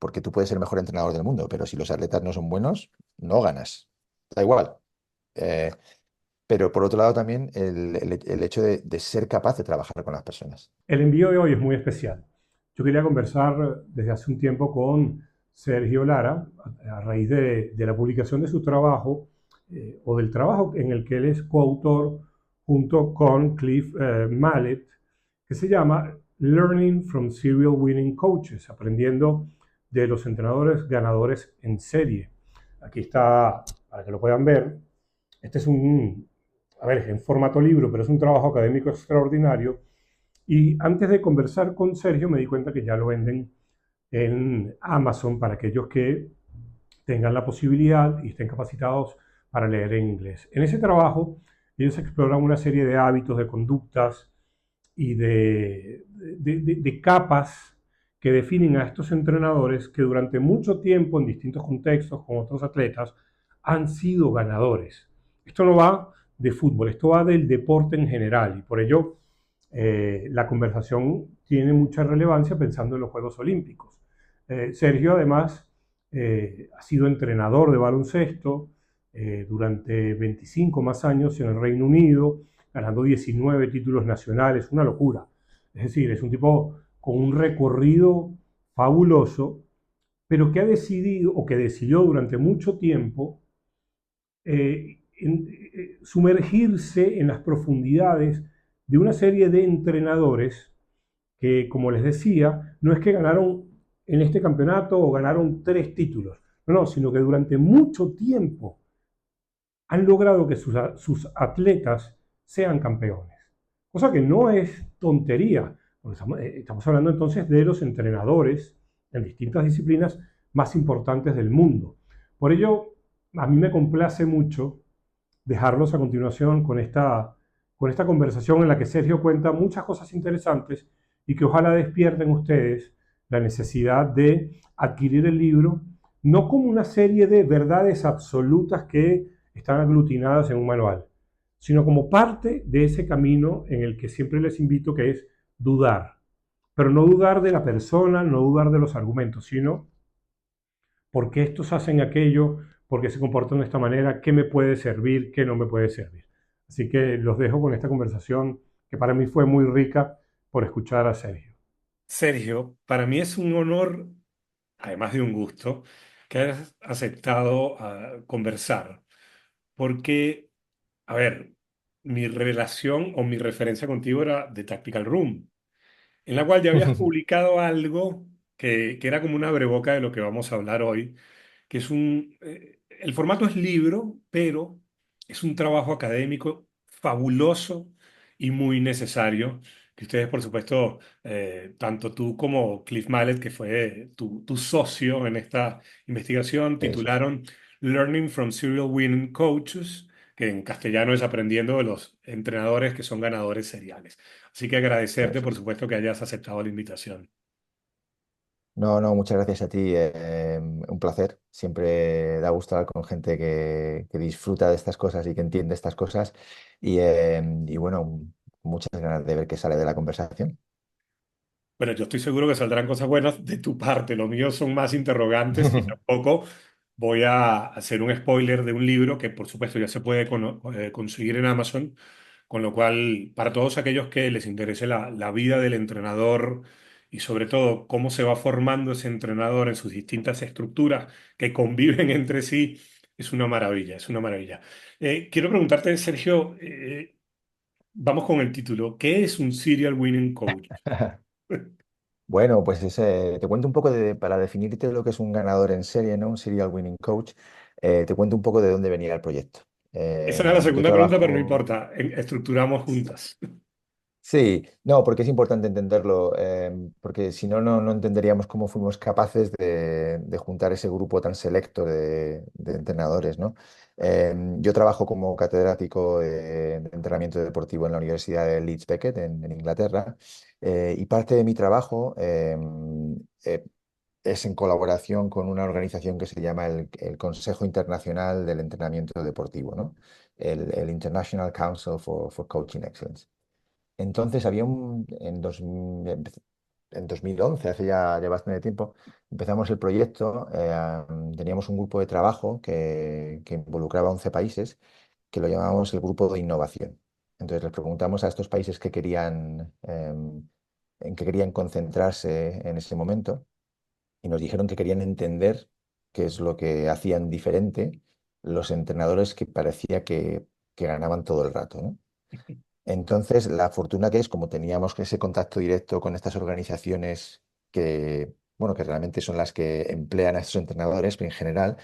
porque tú puedes ser el mejor entrenador del mundo, pero si los atletas no son buenos, no ganas. Da igual. Eh, pero por otro lado también el hecho de ser capaz de trabajar con las personas. El envío de hoy es muy especial. Yo quería conversar desde hace un tiempo con Sergio Lara a raíz de la publicación de su trabajo o del trabajo en el que él es coautor junto con Cliff Mallet, que se llama Learning from Serial Winning Coaches, aprendiendo de los entrenadores ganadores en serie. Aquí está, para que lo puedan ver, este es a ver, es en formato libro, pero es un trabajo académico extraordinario y antes de conversar con Sergio me di cuenta que ya lo venden en Amazon para aquellos que tengan la posibilidad y estén capacitados para leer en inglés. En ese trabajo ellos exploran una serie de hábitos, de conductas y de capas que definen a estos entrenadores que durante mucho tiempo en distintos contextos con otros atletas han sido ganadores. Esto no va de fútbol, esto va del deporte en general y por ello la conversación tiene mucha relevancia pensando en los Juegos Olímpicos. Sergio además ha sido entrenador de baloncesto durante 25 más años en el Reino Unido, ganando 19 títulos nacionales, una locura. Es decir, es un tipo con un recorrido fabuloso, pero que ha decidido o que decidió durante mucho tiempo sumergirse en las profundidades de una serie de entrenadores que, como les decía, no es que ganaron en este campeonato o ganaron 3 títulos, no, sino que durante mucho tiempo han logrado que sus atletas sean campeones. Cosa que no es tontería, porque estamos hablando entonces de los entrenadores en distintas disciplinas más importantes del mundo. Por ello, a mí me complace mucho dejarlos a continuación con esta conversación en la que Sergio cuenta muchas cosas interesantes y que ojalá despierten ustedes la necesidad de adquirir el libro, no como una serie de verdades absolutas que están aglutinadas en un manual, sino como parte de ese camino en el que siempre les invito, que es dudar. Pero no dudar de la persona, no dudar de los argumentos, sino por qué estos hacen aquello, por qué se comportan de esta manera, qué me puede servir, qué no me puede servir. Así que los dejo con esta conversación que para mí fue muy rica por escuchar a Sergio. Sergio, para mí es un honor, además de un gusto, que hayas aceptado conversar, porque, a ver, mi relación o mi referencia contigo era de Tactical Room, en la cual ya habías publicado algo que era como una abreboca de lo que vamos a hablar hoy, que es el formato es libro, pero es un trabajo académico fabuloso y muy necesario, que ustedes, por supuesto, tanto tú como Cliff Mallet, que fue tu socio en esta investigación, Eso es, titularon Learning from Serial Winning Coaches, que en castellano es aprendiendo de los entrenadores que son ganadores seriales. Así que agradecerte, eso por es. supuesto, que hayas aceptado la invitación. No, no, muchas gracias a ti. Un placer. Siempre da gusto hablar con gente que disfruta de estas cosas y que entiende estas cosas. Y bueno, muchas ganas de ver qué sale de la conversación. Bueno, yo estoy seguro que saldrán cosas buenas de tu parte. Lo mío son más interrogantes y tampoco voy a hacer un spoiler de un libro que, por supuesto, ya se puede conseguir en Amazon. Con lo cual, para todos aquellos que les interese la vida del entrenador y sobre todo cómo se va formando ese entrenador en sus distintas estructuras que conviven entre sí, es una maravilla, es una maravilla. Quiero preguntarte, Sergio, vamos con el título. ¿Qué es un Serial Winning Coach? Bueno, pues te cuento un poco para definirte lo que es un ganador en serie, ¿no? Un serial winning coach. Te cuento un poco de dónde venía el proyecto. Esa era la Yo segunda pregunta, pero no trabajo. importa. Estructuramos juntas. Sí, no, porque es importante entenderlo, porque si no, no entenderíamos cómo fuimos capaces de juntar ese grupo tan selecto de entrenadores, ¿no? Yo trabajo como catedrático de entrenamiento deportivo en la Universidad de Leeds Beckett en Inglaterra, y parte de mi trabajo es en colaboración con una organización que se llama el Consejo Internacional del Entrenamiento Deportivo, ¿no? El International Council for Coaching Excellence. Entonces había en 2011, hace ya bastante tiempo, empezamos el proyecto. Teníamos un grupo de trabajo que involucraba 11 países, que lo llamábamos el grupo de innovación. Entonces les preguntamos a estos países que querían, en qué querían concentrarse en ese momento y nos dijeron que querían entender qué es lo que hacían diferente los entrenadores que parecía que ganaban todo el rato, ¿no? Entonces, la fortuna que es, como teníamos ese contacto directo con estas organizaciones que, bueno, que realmente son las que emplean a estos entrenadores en general,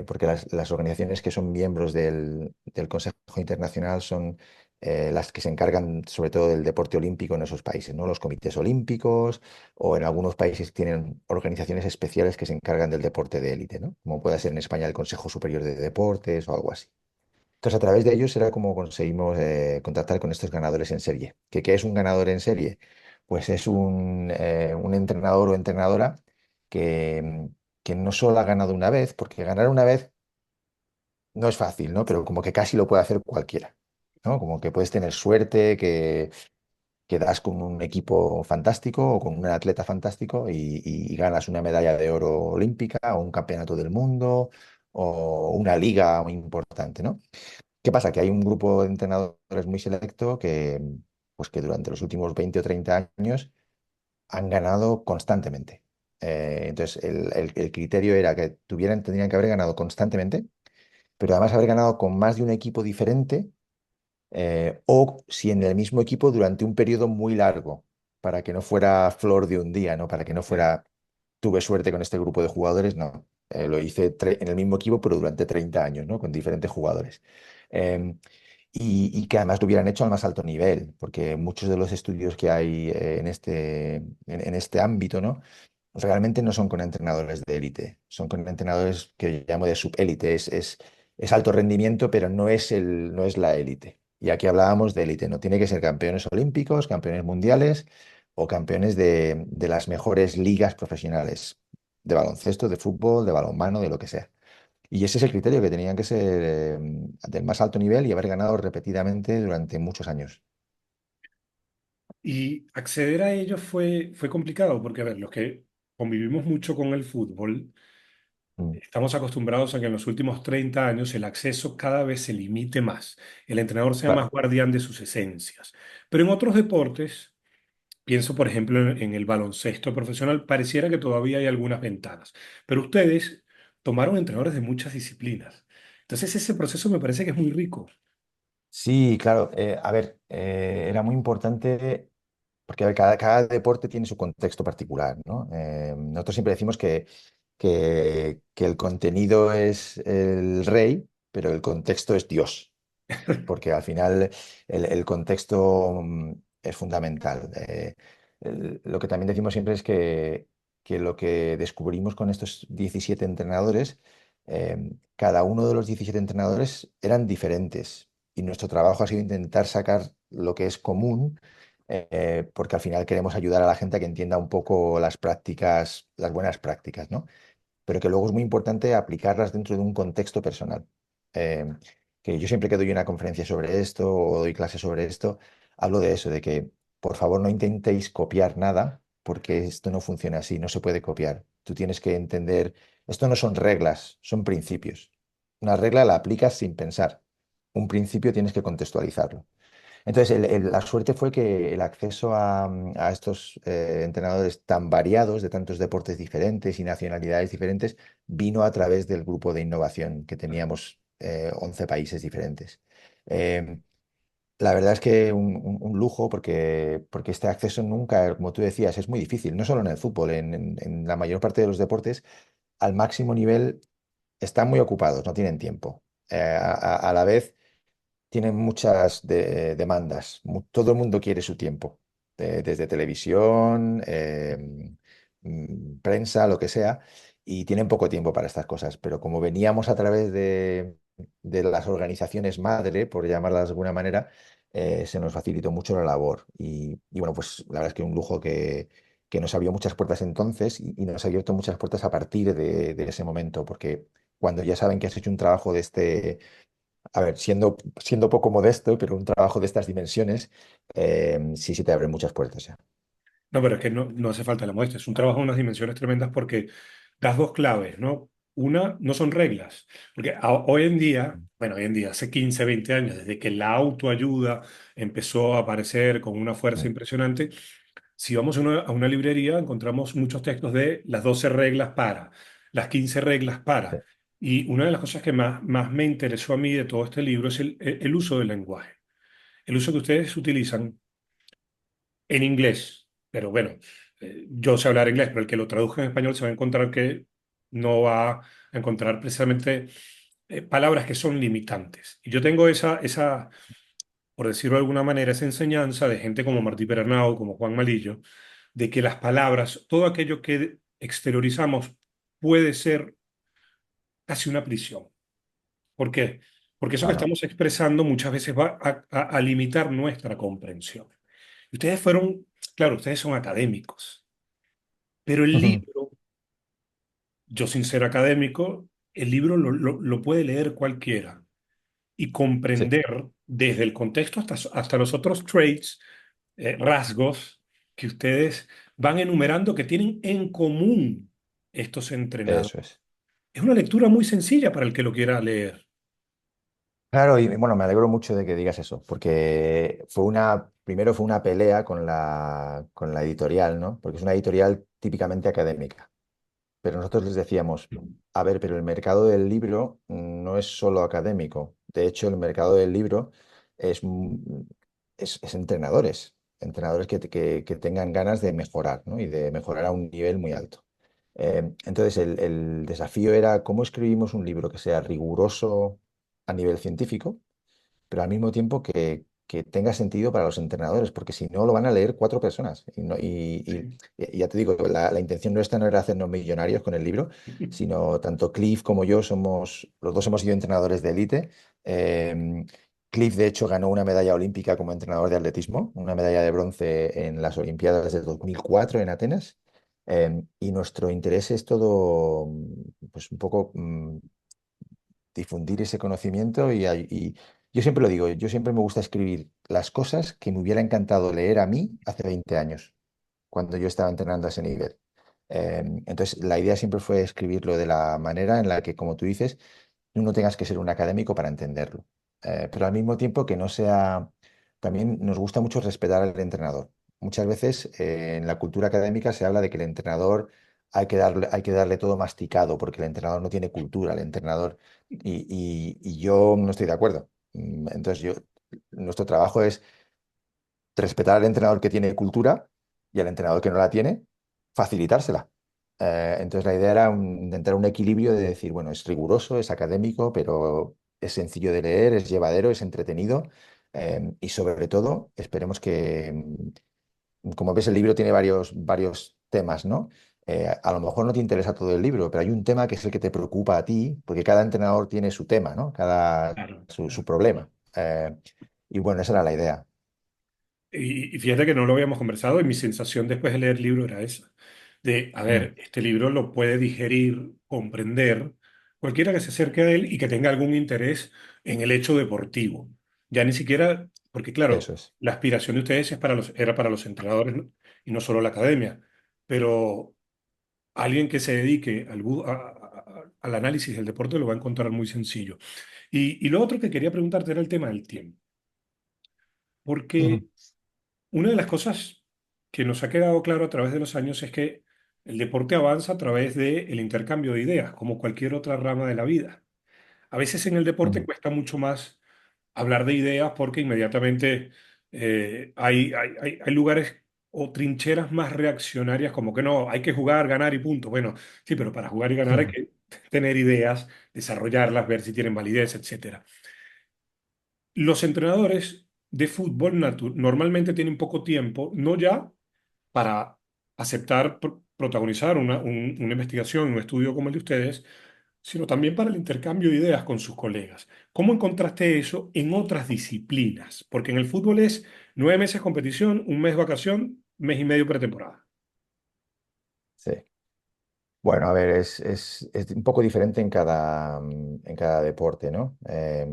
porque las organizaciones que son miembros del Consejo Internacional son las que se encargan sobre todo del deporte olímpico en esos países, ¿no? Los comités olímpicos o en algunos países tienen organizaciones especiales que se encargan del deporte de élite, ¿no? Como puede ser en España el Consejo Superior de Deportes o algo así. Entonces, a través de ellos era como conseguimos contactar con estos ganadores en serie. ¿Qué es un ganador en serie? Pues es un entrenador o entrenadora que, que no solo ha ganado una vez, porque ganar una vez no es fácil, ¿no? Pero como que casi lo puede hacer cualquiera, ¿no? Como que puedes tener suerte, que das con un equipo fantástico o con un atleta fantástico y ganas una medalla de oro olímpica o un campeonato del mundo o una liga muy importante, ¿no? ¿Qué pasa? Que hay un grupo de entrenadores muy selecto pues que durante los últimos 20 o 30 años han ganado constantemente. Entonces, el criterio era que tendrían que haber ganado constantemente, pero además haber ganado con más de un equipo diferente, o si en el mismo equipo durante un periodo muy largo, para que no fuera flor de un día, ¿no? Para que no fuera, tuve suerte con este grupo de jugadores, no. Lo hice en el mismo equipo, pero durante 30 años, ¿no? Con diferentes jugadores. Em, y que además lo hubieran hecho al más alto nivel, porque muchos de los estudios que hay en este ámbito, ¿no? Realmente no son con entrenadores de élite, son con entrenadores que yo llamo de subélite. Es alto rendimiento, pero no es la élite. Y aquí hablábamos de élite, no tiene que ser campeones olímpicos, campeones mundiales o campeones de las mejores ligas profesionales de baloncesto, de fútbol, de balonmano, de lo que sea. Y ese es el criterio, que tenían que ser del más alto nivel y haber ganado repetidamente durante muchos años. Y acceder a ellos fue complicado, porque, a ver, los que convivimos mucho con el fútbol, Mm. estamos acostumbrados a que en los últimos 30 años el acceso cada vez se limite más, el entrenador sea más Claro. guardián de sus esencias. Pero en otros deportes, pienso por ejemplo en el baloncesto profesional, pareciera que todavía hay algunas ventanas. Pero ustedes tomaron entrenadores de muchas disciplinas. Entonces ese proceso me parece que es muy rico. Sí, claro. A ver, era muy importante porque a ver, cada deporte tiene su contexto particular, ¿no? Nosotros siempre decimos que el contenido es el rey, pero el contexto es Dios, porque al final el contexto es fundamental. Lo que también decimos siempre es que lo que descubrimos con estos 17 entrenadores, cada uno de los 17 entrenadores eran diferentes y nuestro trabajo ha sido intentar sacar lo que es común, porque al final queremos ayudar a la gente a que entienda un poco las prácticas, las buenas prácticas, ¿no? Pero que luego es muy importante aplicarlas dentro de un contexto personal. Eh, que yo siempre que doy una conferencia sobre esto o doy clases sobre esto, hablo de eso, de que por favor no intentéis copiar nada, porque esto no funciona así, no se puede copiar. Tú tienes que entender, esto no son reglas, son principios. Una regla la aplicas sin pensar. Un principio tienes que contextualizarlo. Entonces, la suerte fue que el acceso a estos entrenadores tan variados, de tantos deportes diferentes y nacionalidades diferentes, vino a través del grupo de innovación que teníamos, 11 países diferentes. Eh, la verdad es que un lujo, porque este acceso nunca, como tú decías, es muy difícil, no solo en el fútbol, en la mayor parte de los deportes, al máximo nivel están muy ocupados, no tienen tiempo. A la vez tienen muchas demandas. Todo el mundo quiere su tiempo, desde televisión, prensa, lo que sea, y tienen poco tiempo para estas cosas. Pero como veníamos a través de las organizaciones madre, por llamarlas de alguna manera, se nos facilitó mucho la labor. Y bueno, pues la verdad es que un lujo que nos abrió muchas puertas entonces y nos ha abierto muchas puertas a partir de ese momento, porque cuando ya saben que has hecho un trabajo de este, a ver, siendo poco modesto, pero un trabajo de estas dimensiones, sí, sí te abre muchas puertas ya. No, pero es que no hace falta la modestia. Es un trabajo de unas dimensiones tremendas porque das dos claves, ¿no? Una, no son reglas. Porque hoy en día, bueno, hoy en día, hace 15 20 años, desde que la autoayuda empezó a aparecer con una fuerza Mm, impresionante, si vamos a una librería, encontramos muchos textos de las 12 reglas para, las 15 reglas sí, para. Y una de las cosas que más me interesó a mí de todo este libro es el uso del lenguaje. El uso que ustedes utilizan en inglés, pero bueno, yo sé hablar inglés, pero el que lo traduzca en español se va a encontrar que no va a encontrar precisamente palabras que son limitantes. Y yo tengo por decirlo de alguna manera, esa enseñanza de gente como Martí Pernau, como Juan Malillo, de que las palabras, todo aquello que exteriorizamos puede ser casi una prisión. ¿Por qué? Porque eso que claro. estamos expresando muchas veces va a limitar nuestra comprensión. Y ustedes fueron, claro, ustedes son académicos. Pero el Ujú. libro, yo sin ser académico, el libro lo puede leer cualquiera y Sí, comprender desde el contexto hasta los otros traits, rasgos que ustedes van enumerando que tienen en común estos entrenadores. eso es. Es una lectura muy sencilla para el que lo quiera leer. Claro, y bueno, me alegro mucho de que digas eso, porque primero fue una pelea con la editorial, ¿no? Porque es una editorial típicamente académica. Pero nosotros les decíamos, a ver, pero el mercado del libro no es solo académico. De hecho, el mercado del libro es, es entrenadores, entrenadores que tengan ganas de mejorar, ¿no? Y de mejorar a un nivel muy alto. Entonces, el desafío era cómo escribimos un libro que sea riguroso a nivel científico, pero al mismo tiempo que tenga sentido para los entrenadores, porque si no lo van a leer cuatro personas. Sí. Y ya te digo, la intención nuestra no era hacernos millonarios con el libro, sino tanto Cliff como yo los dos hemos sido entrenadores de élite. Eh, Cliff, de hecho, ganó una medalla olímpica como entrenador de atletismo, una medalla de bronce en las Olimpiadas del 2004 en Atenas. Y nuestro interés es todo, pues un poco difundir ese conocimiento y yo siempre lo digo, yo siempre me gusta escribir las cosas que me hubiera encantado leer a mí hace 20 años, cuando yo estaba entrenando a ese nivel. Entonces, la idea siempre fue escribirlo de la manera en la que, como tú dices, tú no tengas que ser un académico para entenderlo. Pero al mismo tiempo que no sea, también nos gusta mucho respetar al entrenador. Muchas veces en la cultura académica se habla de que el entrenador hay que darle todo masticado porque el entrenador no tiene cultura, el entrenador, y yo no estoy de acuerdo. Entonces, nuestro trabajo es respetar al entrenador que tiene cultura y al entrenador que no la tiene, facilitársela. Entonces la idea era intentar un equilibrio de decir, bueno, es riguroso, es académico, pero es sencillo de leer, es llevadero, es entretenido y sobre todo esperemos que, como ves, el libro tiene varios temas, ¿no? A lo mejor no te interesa todo el libro, pero hay un tema que es el que te preocupa a ti, porque cada entrenador tiene su tema, ¿no? Cada Claro, su claro. problema. Y bueno, esa era la idea. Y fíjate que no lo habíamos conversado y mi sensación después de leer el libro era esa. De, a Mm, ver, este libro lo puede digerir, comprender cualquiera que se acerque a él y que tenga algún interés en el hecho deportivo. Ya ni siquiera, porque claro, eso es. la aspiración de ustedes era para los entrenadores, ¿no? Y no solo la academia, pero alguien que se dedique al análisis del deporte lo va a encontrar muy sencillo. Y lo otro que quería preguntarte era el tema del tiempo, Ujú. porque una de las cosas que nos ha quedado claro a través de los años es que el deporte avanza a través del intercambio de ideas, como cualquier otra rama de la vida. A veces en el deporte Ujú. cuesta mucho más hablar de ideas porque inmediatamente hay lugares o trincheras más reaccionarias como que no, hay que jugar, ganar y punto. Bueno, sí, pero para jugar y ganar hay Ujú. que tener ideas, desarrollarlas, ver si tienen validez, etcétera. Los entrenadores de fútbol normalmente tienen poco tiempo, no ya para aceptar protagonizar una investigación, un estudio como el de ustedes, sino también para el intercambio de ideas con sus colegas. ¿Cómo encontraste eso en otras disciplinas? Porque en el fútbol es 9 meses competición, un mes vacación, mes y medio pretemporada. Sí. Bueno, a ver, es un poco diferente en cada deporte, ¿no?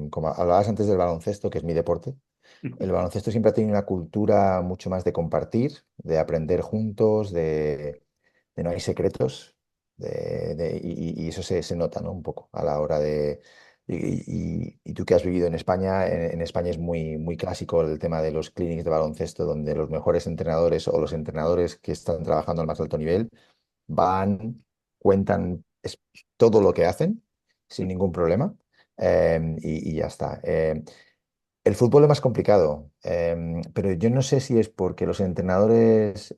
Como hablabas antes del baloncesto, que es mi deporte, El baloncesto siempre ha tenido una cultura mucho más de compartir, de aprender juntos, de no hay secretos, y eso se nota, ¿no? Un poco a la hora de... Y tú que has vivido en España, en España es muy, muy clásico el tema de los clinics de baloncesto, donde los mejores entrenadores o los entrenadores que están trabajando al más alto nivel van, cuentan todo lo que hacen sin ningún problema, y ya está. El fútbol es más complicado, pero yo no sé si es porque los entrenadores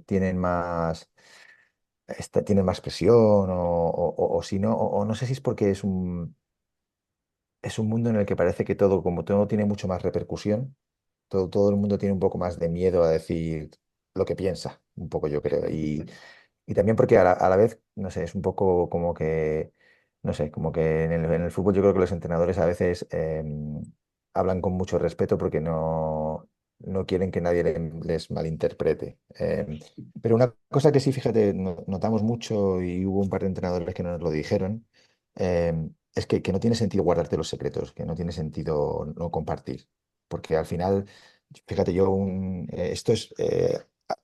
tienen más presión o si no, o no sé si es porque es un mundo en el que parece que todo, como todo tiene mucho más repercusión, todo el mundo tiene un poco más de miedo a decir lo que piensa, un poco yo creo. Y también porque a la vez, no sé, es un poco como que, no sé, como que en el fútbol yo creo que los entrenadores a veces hablan con mucho respeto porque no quieren que nadie les malinterprete. Pero una cosa que sí, fíjate, notamos mucho y hubo un par de entrenadores que nos lo dijeron, es que no tiene sentido guardarte los secretos, que no tiene sentido no compartir. Porque al final, fíjate, esto es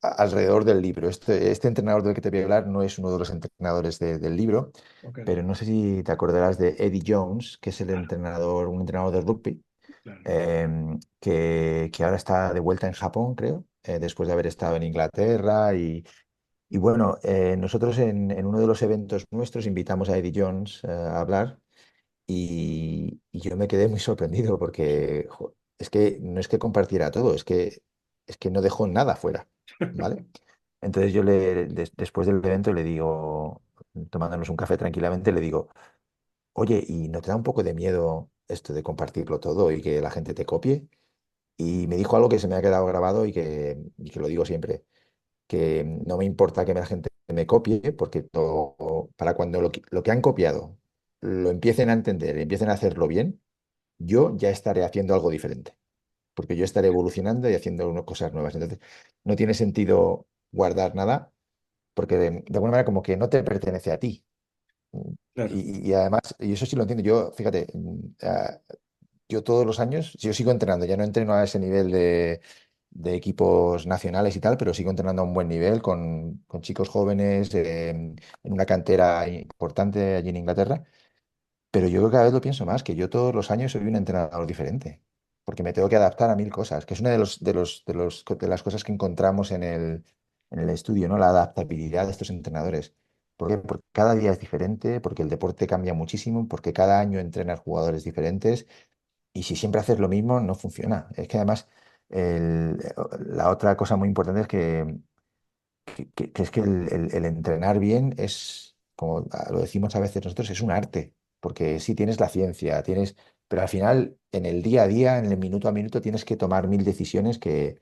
alrededor del libro. Este entrenador del que te voy a hablar no es uno de los entrenadores del libro, Ok, pero no sé si te acordarás de Eddie Jones, que es claro, un entrenador de rugby, claro. que ahora está de vuelta en Japón, creo, después de haber estado en Inglaterra. Y bueno, nosotros en uno de los eventos nuestros invitamos a Eddie Jones a hablar. Y yo me quedé muy sorprendido porque es que no es que compartiera todo, es que no dejó nada fuera, ¿vale? Entonces después del evento le digo, tomándonos un café tranquilamente, le digo, oye, ¿y no te da un poco de miedo esto de compartirlo todo y que la gente te copie? Y me dijo algo que se me ha quedado grabado y que lo digo siempre, que no me importa que la gente me copie, porque para cuando lo que han copiado lo empiecen a entender y empiecen a hacerlo bien, yo ya estaré haciendo algo diferente, porque yo estaré evolucionando y haciendo cosas nuevas. Entonces, no tiene sentido guardar nada, porque de alguna manera como que no te pertenece a ti. Claro, Y además, y eso sí lo entiendo, yo, fíjate, yo todos los años, yo sigo entrenando, ya no entreno a ese nivel de equipos nacionales y tal, pero sigo entrenando a un buen nivel con chicos jóvenes, en una cantera importante allí en Inglaterra. Pero yo cada vez lo pienso más, que yo todos los años soy un entrenador diferente, porque me tengo que adaptar a mil cosas, que es una de las cosas que encontramos en el estudio, ¿no? La adaptabilidad de estos entrenadores. ¿Por qué? Porque cada día es diferente, porque el deporte cambia muchísimo, porque cada año entrenas jugadores diferentes y si siempre haces lo mismo, no funciona. Es que además la otra cosa muy importante es que es que el entrenar bien es, como lo decimos a veces nosotros, es un arte, porque sí tienes la ciencia, pero al final en el día a día, en el minuto a minuto, tienes que tomar mil decisiones que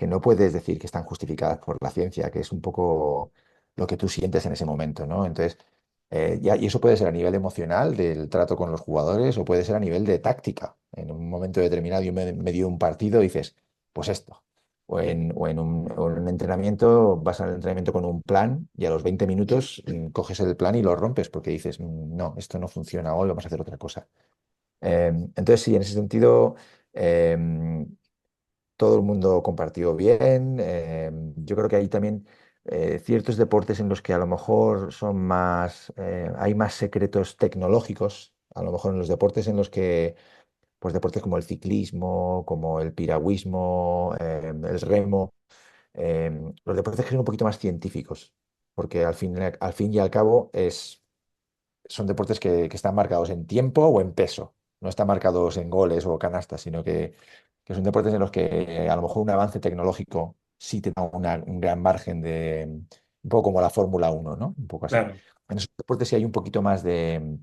no puedes decir que están justificadas por la ciencia, que es un poco lo que tú sientes en ese momento, ¿no? Entonces, y eso puede ser a nivel emocional del trato con los jugadores o puede ser a nivel de táctica. En un momento determinado, y en medio de un partido, dices, pues esto. O en un entrenamiento, vas al entrenamiento con un plan y a los 20 minutos coges el plan y lo rompes porque dices, no, esto no funciona hoy, vamos a hacer otra cosa. Entonces, sí, en ese sentido, em, todo el mundo compartió bien. Yo creo que hay también ciertos deportes en los que a lo mejor hay más secretos tecnológicos, a lo mejor en los deportes en los que, pues deportes como el ciclismo, como el piragüismo, el remo, los deportes que son un poquito más científicos, porque al fin y al cabo son deportes que están marcados en tiempo o en peso. No están marcados en goles o canastas, sino que son deportes en los que a lo mejor un avance tecnológico sí te da un gran margen un poco como la Fórmula 1, ¿no? Un poco así. claro, En esos deportes sí hay un poquito más de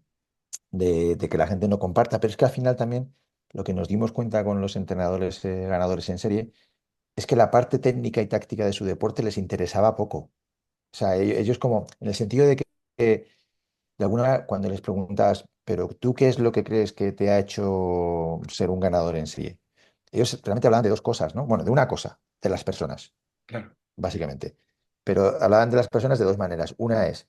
que la gente no comparta, pero es que al final también lo que nos dimos cuenta con los entrenadores ganadores en serie es que la parte técnica y táctica de su deporte les interesaba poco. O sea, ellos como, en el sentido de que de alguna manera, cuando les preguntas, pero tú qué es lo que crees que te ha hecho ser un ganador en serie, ellos realmente hablaban de dos cosas, ¿no? Bueno, de una cosa, de las personas, claro. básicamente. Pero hablaban de las personas de dos maneras. Una es,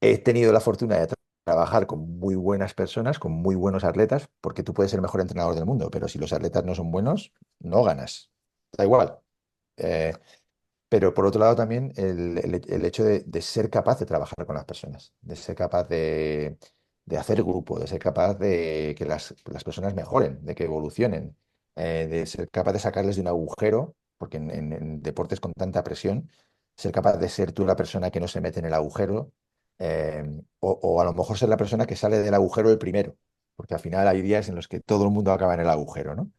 he tenido la fortuna de trabajar con muy buenas personas, con muy buenos atletas, porque tú puedes ser el mejor entrenador del mundo, pero si los atletas no son buenos, no ganas. Da igual. Eh, pero por otro lado también el hecho de ser capaz de trabajar con las personas, de ser capaz de hacer grupo, de ser capaz de que las personas mejoren, de que evolucionen, de ser capaz de sacarles de un agujero, porque en deportes con tanta presión, ser capaz de ser tú la persona que no se mete en el agujero, o a lo mejor ser la persona que sale del agujero el primero, porque al final hay días en los que todo el mundo acaba en el agujero, ¿no?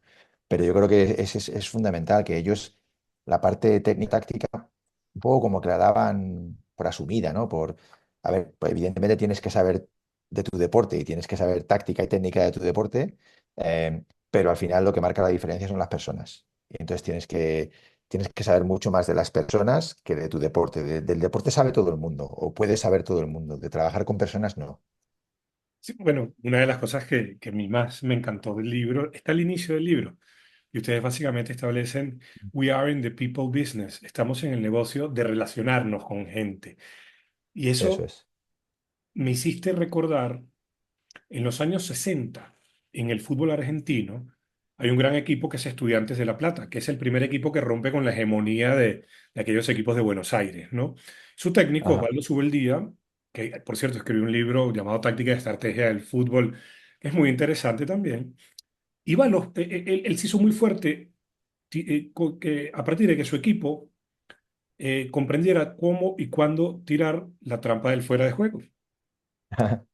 Pero yo creo que es fundamental que ellos, la parte técnica táctica, un poco como que la daban por asumida, ¿no? A ver, pues evidentemente tienes que saber de tu deporte y tienes que saber táctica y técnica de tu deporte, pero al final lo que marca la diferencia son las personas. Y entonces tienes que saber mucho más de las personas que de tu deporte. Del deporte sabe todo el mundo, o puede saber todo el mundo. De trabajar con personas, no. Sí, bueno, una de las cosas que a mí más me encantó del libro está al inicio del libro. Y ustedes básicamente establecen, we are in the people business. Estamos en el negocio de relacionarnos con gente. Y Eso eso es. me hiciste recordar, en los años 60 en el fútbol argentino, hay un gran equipo que es Estudiantes de La Plata, que es el primer equipo que rompe con la hegemonía de aquellos equipos de Buenos Aires, ¿no? Su técnico, Ajá. Osvaldo Subeldía, que por cierto escribió un libro llamado Táctica y Estrategia del Fútbol, que es muy interesante también, iba a él se hizo muy fuerte a partir de que su equipo comprendiera cómo y cuándo tirar la trampa del fuera de juego.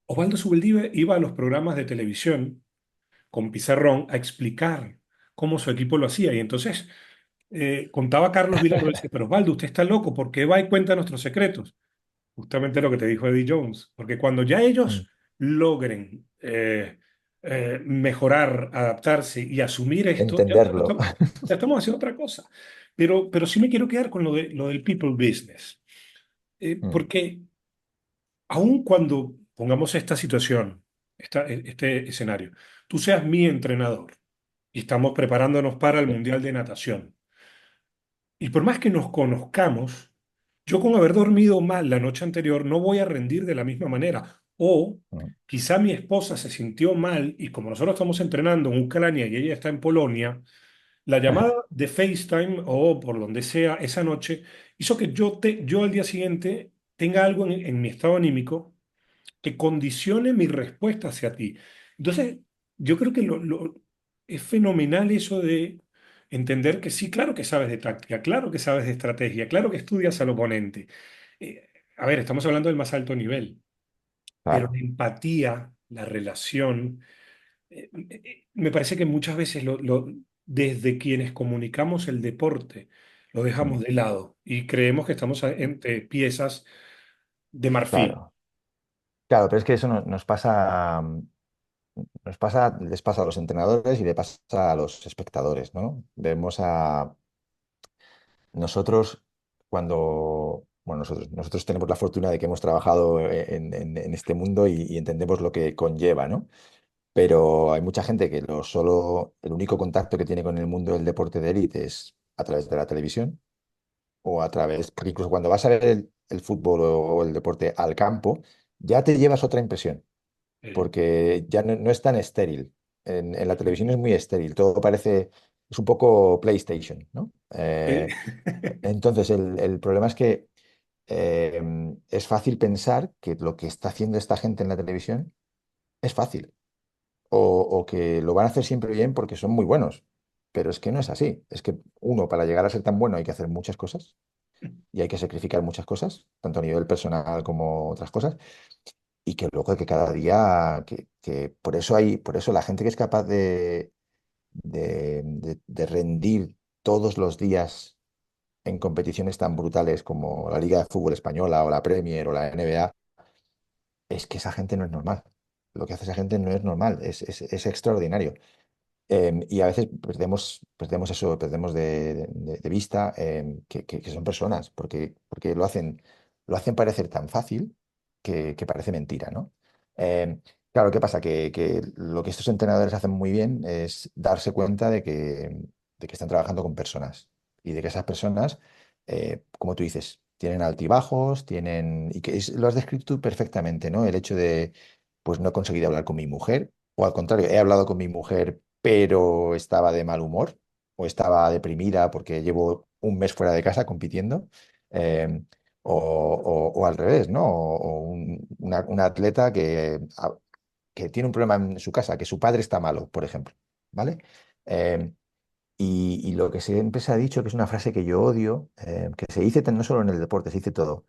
Osvaldo Subeldía iba a los programas de televisión con pizarrón a explicar cómo su equipo lo hacía. Y entonces contaba Carlos Vilardo, dice, pero Osvaldo, usted está loco, ¿por qué va y cuenta nuestros secretos? Justamente lo que te dijo Eddie Jones, porque cuando ya Mm. ellos logren mejorar, adaptarse y asumir esto, Entenderlo. ya estamos haciendo otra cosa. Pero sí me quiero quedar con lo del people business. Mm, Porque aun cuando pongamos esta situación, este escenario, tú seas mi entrenador y estamos preparándonos para el sí. Mundial de Natación, y por más que nos conozcamos, yo con haber dormido mal la noche anterior no voy a rendir de la misma manera. O Mm. quizá mi esposa se sintió mal y como nosotros estamos entrenando en Ucrania y ella está en Polonia, la llamada de FaceTime o por donde sea esa noche hizo que yo al día siguiente tenga algo en mi estado anímico que condicione mi respuesta hacia ti. Entonces, yo creo que es fenomenal eso de entender que sí, claro que sabes de táctica, claro que sabes de estrategia, claro que estudias al oponente. A ver, estamos hablando del más alto nivel, pero la Claro. empatía, la relación, me parece que muchas veces desde quienes comunicamos el deporte lo Mm. dejamos de lado y creemos que estamos entre piezas de marfil. Claro. Claro, pero es que eso les pasa a los entrenadores y le pasa a los espectadores, ¿no? Vemos a nosotros bueno, nosotros tenemos la fortuna de que hemos trabajado en este mundo y entendemos lo que conlleva, ¿no? Pero hay mucha gente que el único contacto que tiene con el mundo del deporte de élite es a través de la televisión o a través, porque incluso cuando vas a ver el fútbol o el deporte al campo, ya te llevas otra impresión, Eh, porque ya no es tan estéril. En la televisión es muy estéril, todo parece, es un poco PlayStation, ¿no? eh, Entonces, el problema es que es fácil pensar que lo que está haciendo esta gente en la televisión es fácil o que lo van a hacer siempre bien porque son muy buenos. Pero es que no es así. Es que uno, para llegar a ser tan bueno hay que hacer muchas cosas y hay que sacrificar muchas cosas, tanto a nivel personal como otras cosas, y que luego que cada día, que por eso la gente que es capaz de rendir todos los días en competiciones tan brutales como la Liga de Fútbol Española o la Premier o la NBA, es que esa gente no es normal. Lo que hace esa gente no es normal, es extraordinario. Y a veces perdemos eso, perdemos de vista que son personas, porque lo hacen parecer tan fácil que parece mentira, ¿no? Claro, ¿qué pasa? Que lo que estos entrenadores hacen muy bien es darse cuenta de que están trabajando con personas y de que esas personas, como tú dices, tienen altibajos, y que lo has descrito tú perfectamente, ¿no? El hecho pues no he conseguido hablar con mi mujer, o al contrario, he hablado con mi mujer, pero estaba de mal humor, o estaba deprimida porque llevo un mes fuera de casa compitiendo, eh, o al revés, ¿no? O una atleta que tiene un problema en su casa, que su padre está malo, por ejemplo, ¿vale? Eh, y lo que siempre se ha dicho, que es una frase que yo odio, que se dice no solo en el deporte, se dice todo.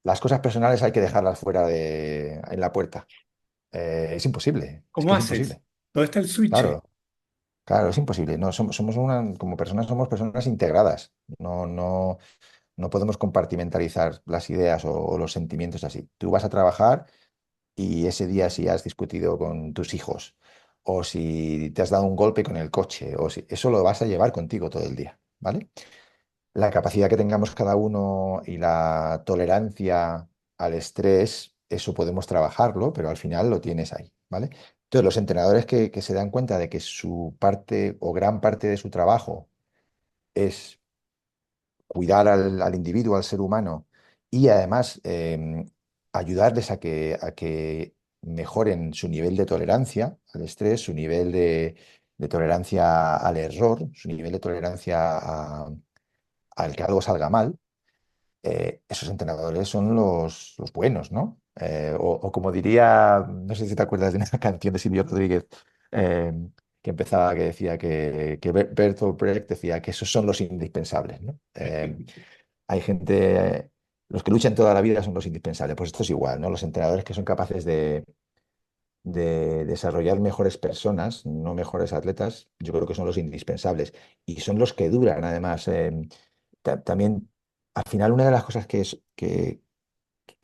Las cosas personales hay que dejarlas fuera en la puerta. Es imposible, es ¿Cómo que es haces? imposible. ¿Dónde está el switch? Claro, claro, es imposible. No, como personas somos personas integradas. No podemos compartimentalizar las ideas o los sentimientos así. Tú vas a trabajar y ese día si has discutido con tus hijos o si te has dado un golpe con el coche o si eso lo vas a llevar contigo todo el día, ¿vale? La capacidad que tengamos cada uno y la tolerancia al estrés, eso podemos trabajarlo, pero al final lo tienes ahí, ¿vale? Entonces, los entrenadores que se dan cuenta de que su parte o gran parte de su trabajo es cuidar al individuo, al ser humano, y además ayudarles a que mejoren su nivel de tolerancia al estrés, su nivel de tolerancia al error, su nivel de tolerancia al que algo salga mal, esos entrenadores son los buenos, ¿no? O como diría, no sé si te acuerdas de una canción de Silvio Rodríguez, eh, que empezaba, que decía que Bertolt Brecht decía que esos son los indispensables, ¿no? Hay gente, los que luchan toda la vida son los indispensables, pues esto es igual, ¿no? Los entrenadores que son capaces de desarrollar mejores personas, no mejores atletas, yo creo que son los indispensables y son los que duran, además. También, al final, una de las cosas que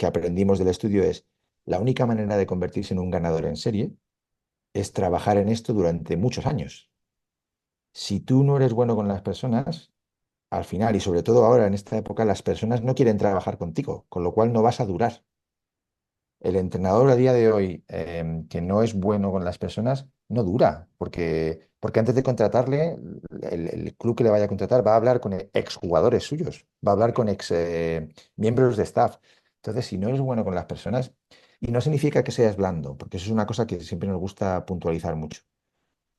aprendimos del estudio es la única manera de convertirse en un ganador en serie es trabajar en esto durante muchos años. Si tú no eres bueno con las personas, al final, y sobre todo ahora en esta época, las personas no quieren trabajar contigo, con lo cual no vas a durar. El entrenador a día de hoy que no es bueno con las personas no dura, porque antes de contratarle, el club que le vaya a contratar va a hablar con exjugadores suyos, va a hablar con ex miembros de staff. Entonces, si no eres bueno con las personas, y no significa que seas blando, porque eso es una cosa que siempre nos gusta puntualizar mucho.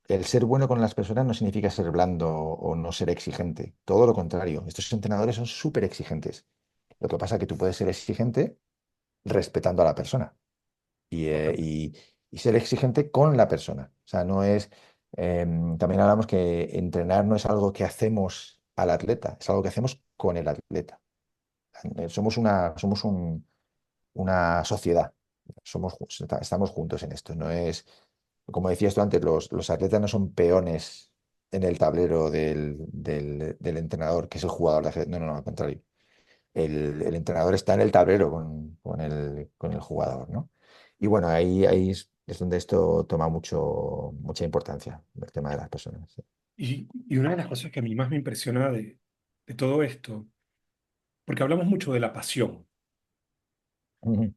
El ser bueno con las personas no significa ser blando o no ser exigente, todo lo contrario. Estos entrenadores son súper exigentes. Lo que pasa es que tú puedes ser exigente respetando a la persona y ser exigente con la persona. O sea, no es, también hablamos que entrenar no es algo que hacemos al atleta, es algo que hacemos con el atleta. Somos una sociedad, estamos juntos en esto. No es, como decías tú antes, los atletas no son peones en el tablero del entrenador, que es el jugador de ajedrez. No, no, no, al contrario. El entrenador está en el tablero con el jugador, ¿no? Y bueno, ahí es donde esto toma mucha importancia, el tema de las personas. Sí. Y una de las cosas que a mí más me impresiona de todo esto, porque hablamos mucho de la pasión, Ujú.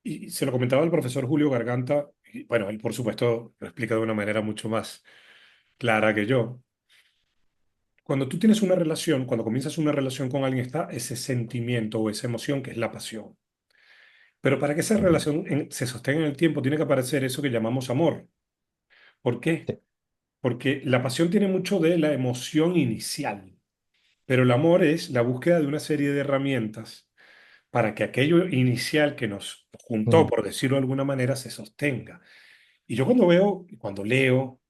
y se lo comentaba el profesor Julio Garganta, y bueno, él por supuesto lo explica de una manera mucho más clara que yo. Cuando tú tienes una relación, cuando comienzas una relación con alguien, está ese sentimiento o esa emoción que es la pasión. Pero para que esa Ujú. relación se sostenga en el tiempo, tiene que aparecer eso que llamamos amor. ¿Por qué? Sí. Porque la pasión tiene mucho de la emoción inicial, pero el amor es la búsqueda de una serie de herramientas para que aquello inicial que nos juntó, Ujú. por decirlo de alguna manera, se sostenga. Y yo cuando veo, cuando leo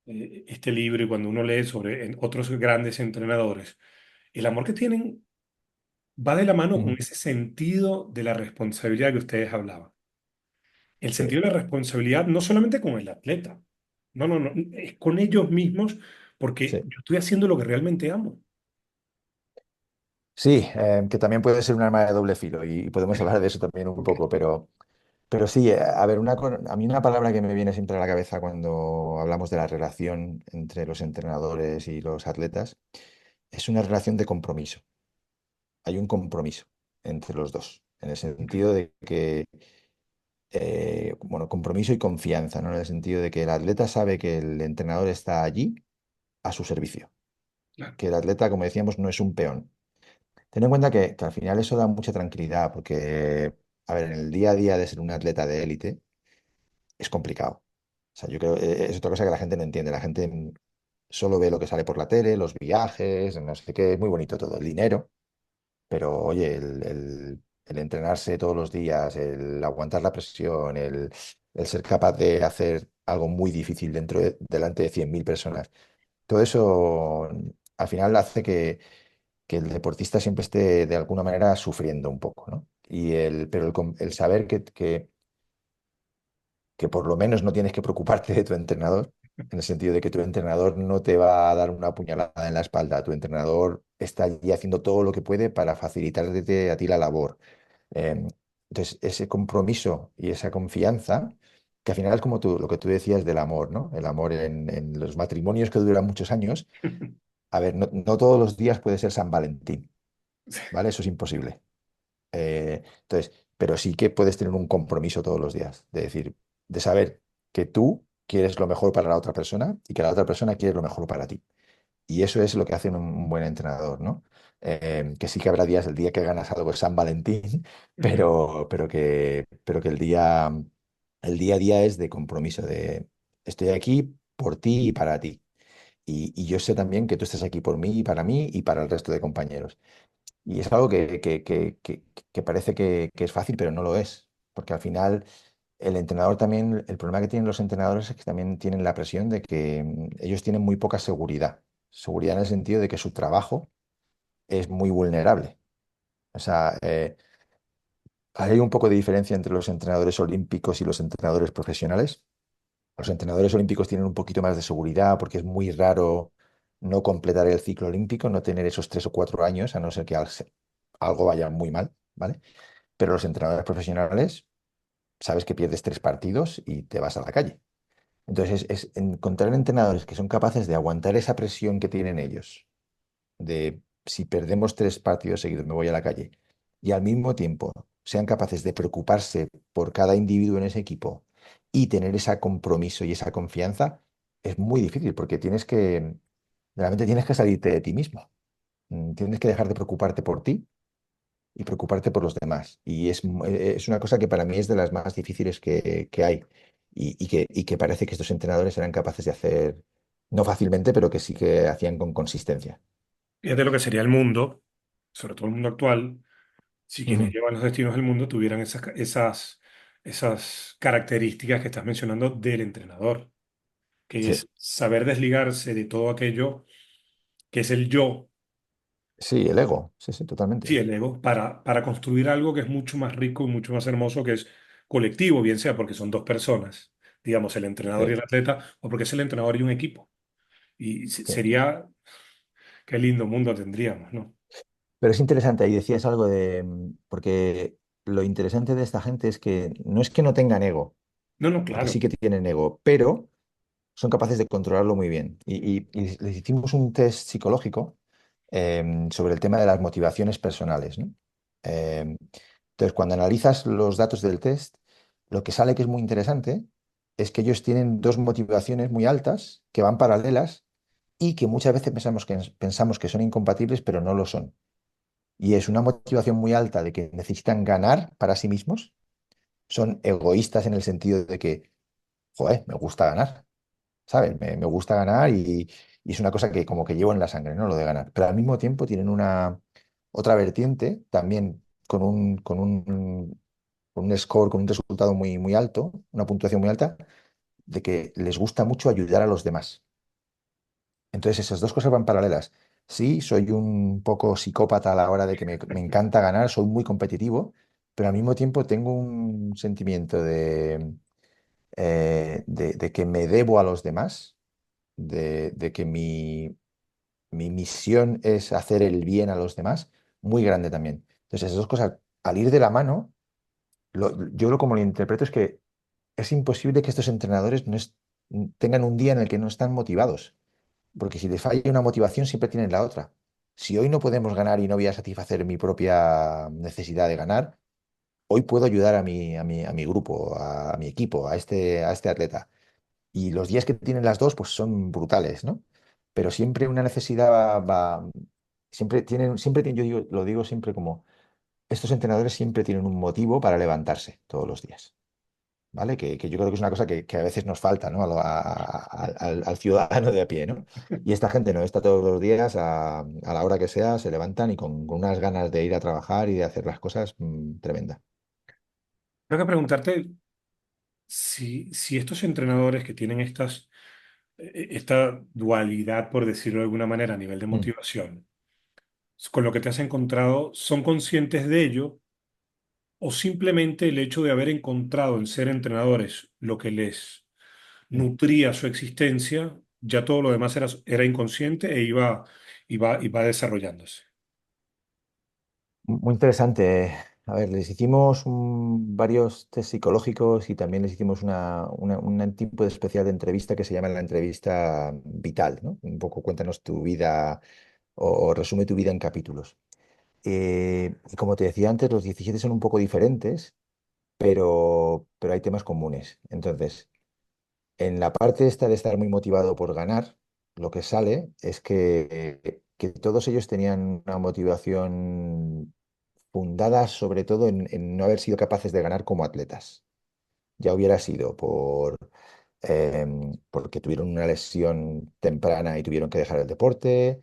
este libro y cuando uno lee sobre otros grandes entrenadores, el amor que tienen va de la mano con Ujú. ese sentido de la responsabilidad que ustedes hablaban. El Sí, sentido de la responsabilidad no solamente con el atleta, no, no, no, es con ellos mismos porque sí. yo estoy haciendo lo que realmente amo. Sí, que también puede ser un arma de doble filo y podemos hablar de eso también un Ok. poco, pero sí, a ver, a mí una palabra que me viene siempre a la cabeza cuando hablamos de la relación entre los entrenadores y los atletas es una relación de compromiso. Hay un compromiso entre los dos, en el sentido de que, bueno, compromiso y confianza, ¿no? En el sentido de que el atleta sabe que el entrenador está allí a su servicio, Claro, que el atleta, como decíamos, no es un peón. Ten en cuenta que al final eso da mucha tranquilidad, porque, a ver, en el día a día de ser un atleta de élite, es complicado. O sea, yo creo es otra cosa que la gente no entiende. La gente solo ve lo que sale por la tele, los viajes, no sé qué, es muy bonito todo, el dinero, pero oye, el entrenarse todos los días, el aguantar la presión, el ser capaz de hacer algo muy difícil delante de 100.000 personas, todo eso al final hace que el deportista siempre esté de alguna manera sufriendo un poco, ¿no? Pero el saber que por lo menos no tienes que preocuparte de tu entrenador, en el sentido de que tu entrenador no te va a dar una puñalada en la espalda, tu entrenador está allí haciendo todo lo que puede para facilitarte a ti la labor. Eh, entonces, ese compromiso y esa confianza, que al final es como lo que tú decías del amor, ¿no? El amor en los matrimonios que duran muchos años. A ver, no todos los días puede ser San Valentín, ¿vale? Eso es imposible. Entonces, pero sí que puedes tener un compromiso todos los días, de decir, de saber que tú quieres lo mejor para la otra persona y que la otra persona quiere lo mejor para ti. Y eso es lo que hace un buen entrenador, ¿no? Que sí que habrá días, el día que ganas algo es San Valentín, pero que el día a día es de compromiso, de estoy aquí por ti y para ti. Y yo sé también que tú estás aquí por mí y para mí y para el resto de compañeros. Y es algo que parece que es fácil, pero no lo es. Porque al final el entrenador también, el problema que tienen los entrenadores es que también tienen la presión de que ellos tienen muy poca seguridad. Seguridad en el sentido de que su trabajo es muy vulnerable. O sea, hay un poco de diferencia entre los entrenadores olímpicos y los entrenadores profesionales. Los entrenadores olímpicos tienen un poquito más de seguridad porque es muy raro no completar el ciclo olímpico, no tener esos 3 o 4 años, a no ser que algo vaya muy mal, ¿vale? Pero los entrenadores profesionales, sabes que pierdes 3 partidos y te vas a la calle. Entonces, es encontrar entrenadores que son capaces de aguantar esa presión que tienen ellos, de si perdemos 3 partidos seguidos me voy a la calle, y al mismo tiempo sean capaces de preocuparse por cada individuo en ese equipo y tener ese compromiso y esa confianza, es muy difícil porque realmente tienes que salirte de ti mismo. Tienes que dejar de preocuparte por ti y preocuparte por los demás. Y es una cosa que para mí es de las más difíciles que hay y que parece que estos entrenadores eran capaces de hacer, no fácilmente, pero que sí que hacían con consistencia. Fíjate lo que sería el mundo, sobre todo el mundo actual, si quienes Ujú. llevan los destinos del mundo tuvieran esas características que estás mencionando del entrenador, que Sí, es saber desligarse de todo aquello que es el yo, sí, el ego, sí, sí, sí, totalmente. el ego, para construir algo que es mucho más rico y mucho más hermoso, que es colectivo, bien sea porque son dos personas, digamos, el entrenador y Sí, el atleta, o porque es el entrenador y un equipo. Y sí. sería, qué lindo mundo tendríamos, ¿no? Pero es interesante, ahí decías algo porque lo interesante de esta gente es que no es que no tengan ego, No, no, porque claro. sí que tienen ego, pero son capaces de controlarlo muy bien. Y les hicimos un test psicológico sobre el tema de las motivaciones personales, ¿no? Entonces, cuando analizas los datos del test, lo que sale que es muy interesante es que ellos tienen dos motivaciones muy altas que van paralelas y que muchas veces pensamos que son incompatibles, pero no lo son. Y es una motivación muy alta de que necesitan ganar para sí mismos. Son egoístas en el sentido de que, joder, me gusta ganar. ¿Sabes? Me gusta ganar y es una cosa que como que llevo en la sangre, ¿no? Lo de ganar. Pero al mismo tiempo tienen una otra vertiente también con un score, con un resultado muy, muy alto, una puntuación muy alta, de que les gusta mucho ayudar a los demás. Entonces esas dos cosas van paralelas. Sí, soy un poco psicópata a la hora de que me encanta ganar, soy muy competitivo, pero al mismo tiempo tengo un sentimiento de que me debo a los demás, de que mi misión es hacer el bien a los demás, muy grande también. Entonces, esas dos cosas, al ir de la mano, como lo interpreto es que es imposible que estos entrenadores tengan un día en el que no están motivados, porque si les falla una motivación, siempre tienen la otra. Si hoy no podemos ganar y no voy a satisfacer mi propia necesidad de ganar, hoy puedo ayudar a mi grupo, a mi equipo, a este atleta. Y los días que tienen las dos, pues son brutales, ¿no? Pero siempre una necesidad yo lo digo siempre como, estos entrenadores siempre tienen un motivo para levantarse todos los días. ¿vale? Que yo creo que es una cosa que a veces nos falta, ¿no? Al ciudadano de a pie, ¿no? Y esta gente no, está todos los días a la hora que sea, se levantan y con unas ganas de ir a trabajar y de hacer las cosas tremenda. Tengo que preguntarte si estos entrenadores que tienen esta dualidad, por decirlo de alguna manera, a nivel de Mm. motivación, con lo que te has encontrado, ¿son conscientes de ello o simplemente el hecho de haber encontrado en ser entrenadores lo que les Mm. nutría su existencia, ya todo lo demás era inconsciente e iba desarrollándose? Muy interesante. A ver, les hicimos varios test psicológicos y también les hicimos un tipo de especial de entrevista que se llama la entrevista vital, ¿no? Un poco cuéntanos tu vida o resume tu vida en capítulos. Y como te decía antes, los 17 son un poco diferentes, pero hay temas comunes. Entonces, en la parte esta de estar muy motivado por ganar, lo que sale es que todos ellos tenían una motivación fundada sobre todo en no haber sido capaces de ganar como atletas. Ya hubiera sido porque tuvieron una lesión temprana y tuvieron que dejar el deporte,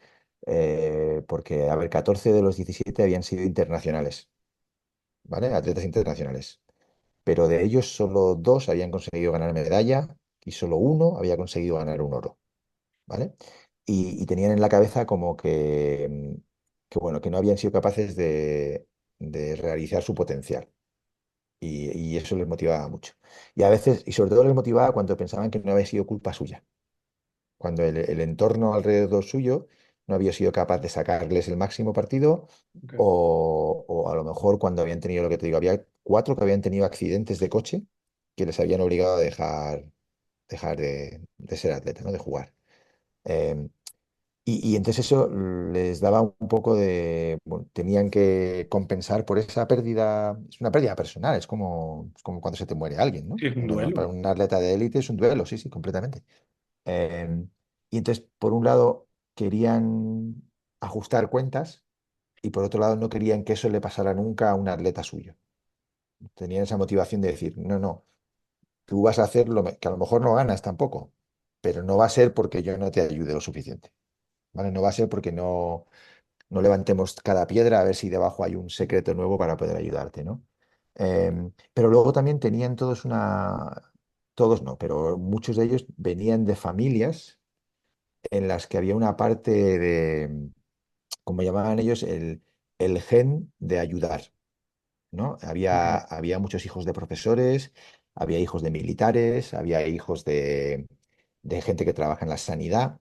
porque, a ver, 14 de los 17 habían sido internacionales, ¿vale? Atletas internacionales. Pero de ellos solo dos habían conseguido ganar medalla y solo uno había conseguido ganar un oro, ¿vale? Y tenían en la cabeza como bueno, que no habían sido capaces de realizar su potencial. Y eso les motivaba mucho. Y a veces, y sobre todo les motivaba cuando pensaban que no había sido culpa suya, cuando el entorno alrededor suyo no había sido capaz de sacarles el máximo partido, Ok. o a lo mejor cuando habían tenido lo que te digo, había cuatro que habían tenido accidentes de coche que les habían obligado a dejar de ser atleta, ¿no? De jugar. Em, y entonces eso les daba un poco de, bueno, tenían que compensar por esa pérdida, es una pérdida personal, es como cuando se te muere alguien, ¿no? Sí, es un Para duelo. un atleta de élite es un duelo, sí, sí, completamente. Eh, y entonces, por un lado, querían ajustar cuentas y por otro lado, no querían que eso le pasara nunca a un atleta suyo. Tenían esa motivación de decir, no, no, tú vas a hacer que a lo mejor no ganas tampoco, pero no va a ser porque yo no te ayude lo suficiente, ¿vale? No va a ser porque no levantemos cada piedra a ver si debajo hay un secreto nuevo para poder ayudarte, ¿no? Pero luego también tenían todos no, pero muchos de ellos venían de familias en las que había una parte de, como llamaban ellos, el gen de ayudar, ¿no? Ok. Había muchos hijos de profesores, había hijos de militares, había hijos de gente que trabaja en la sanidad.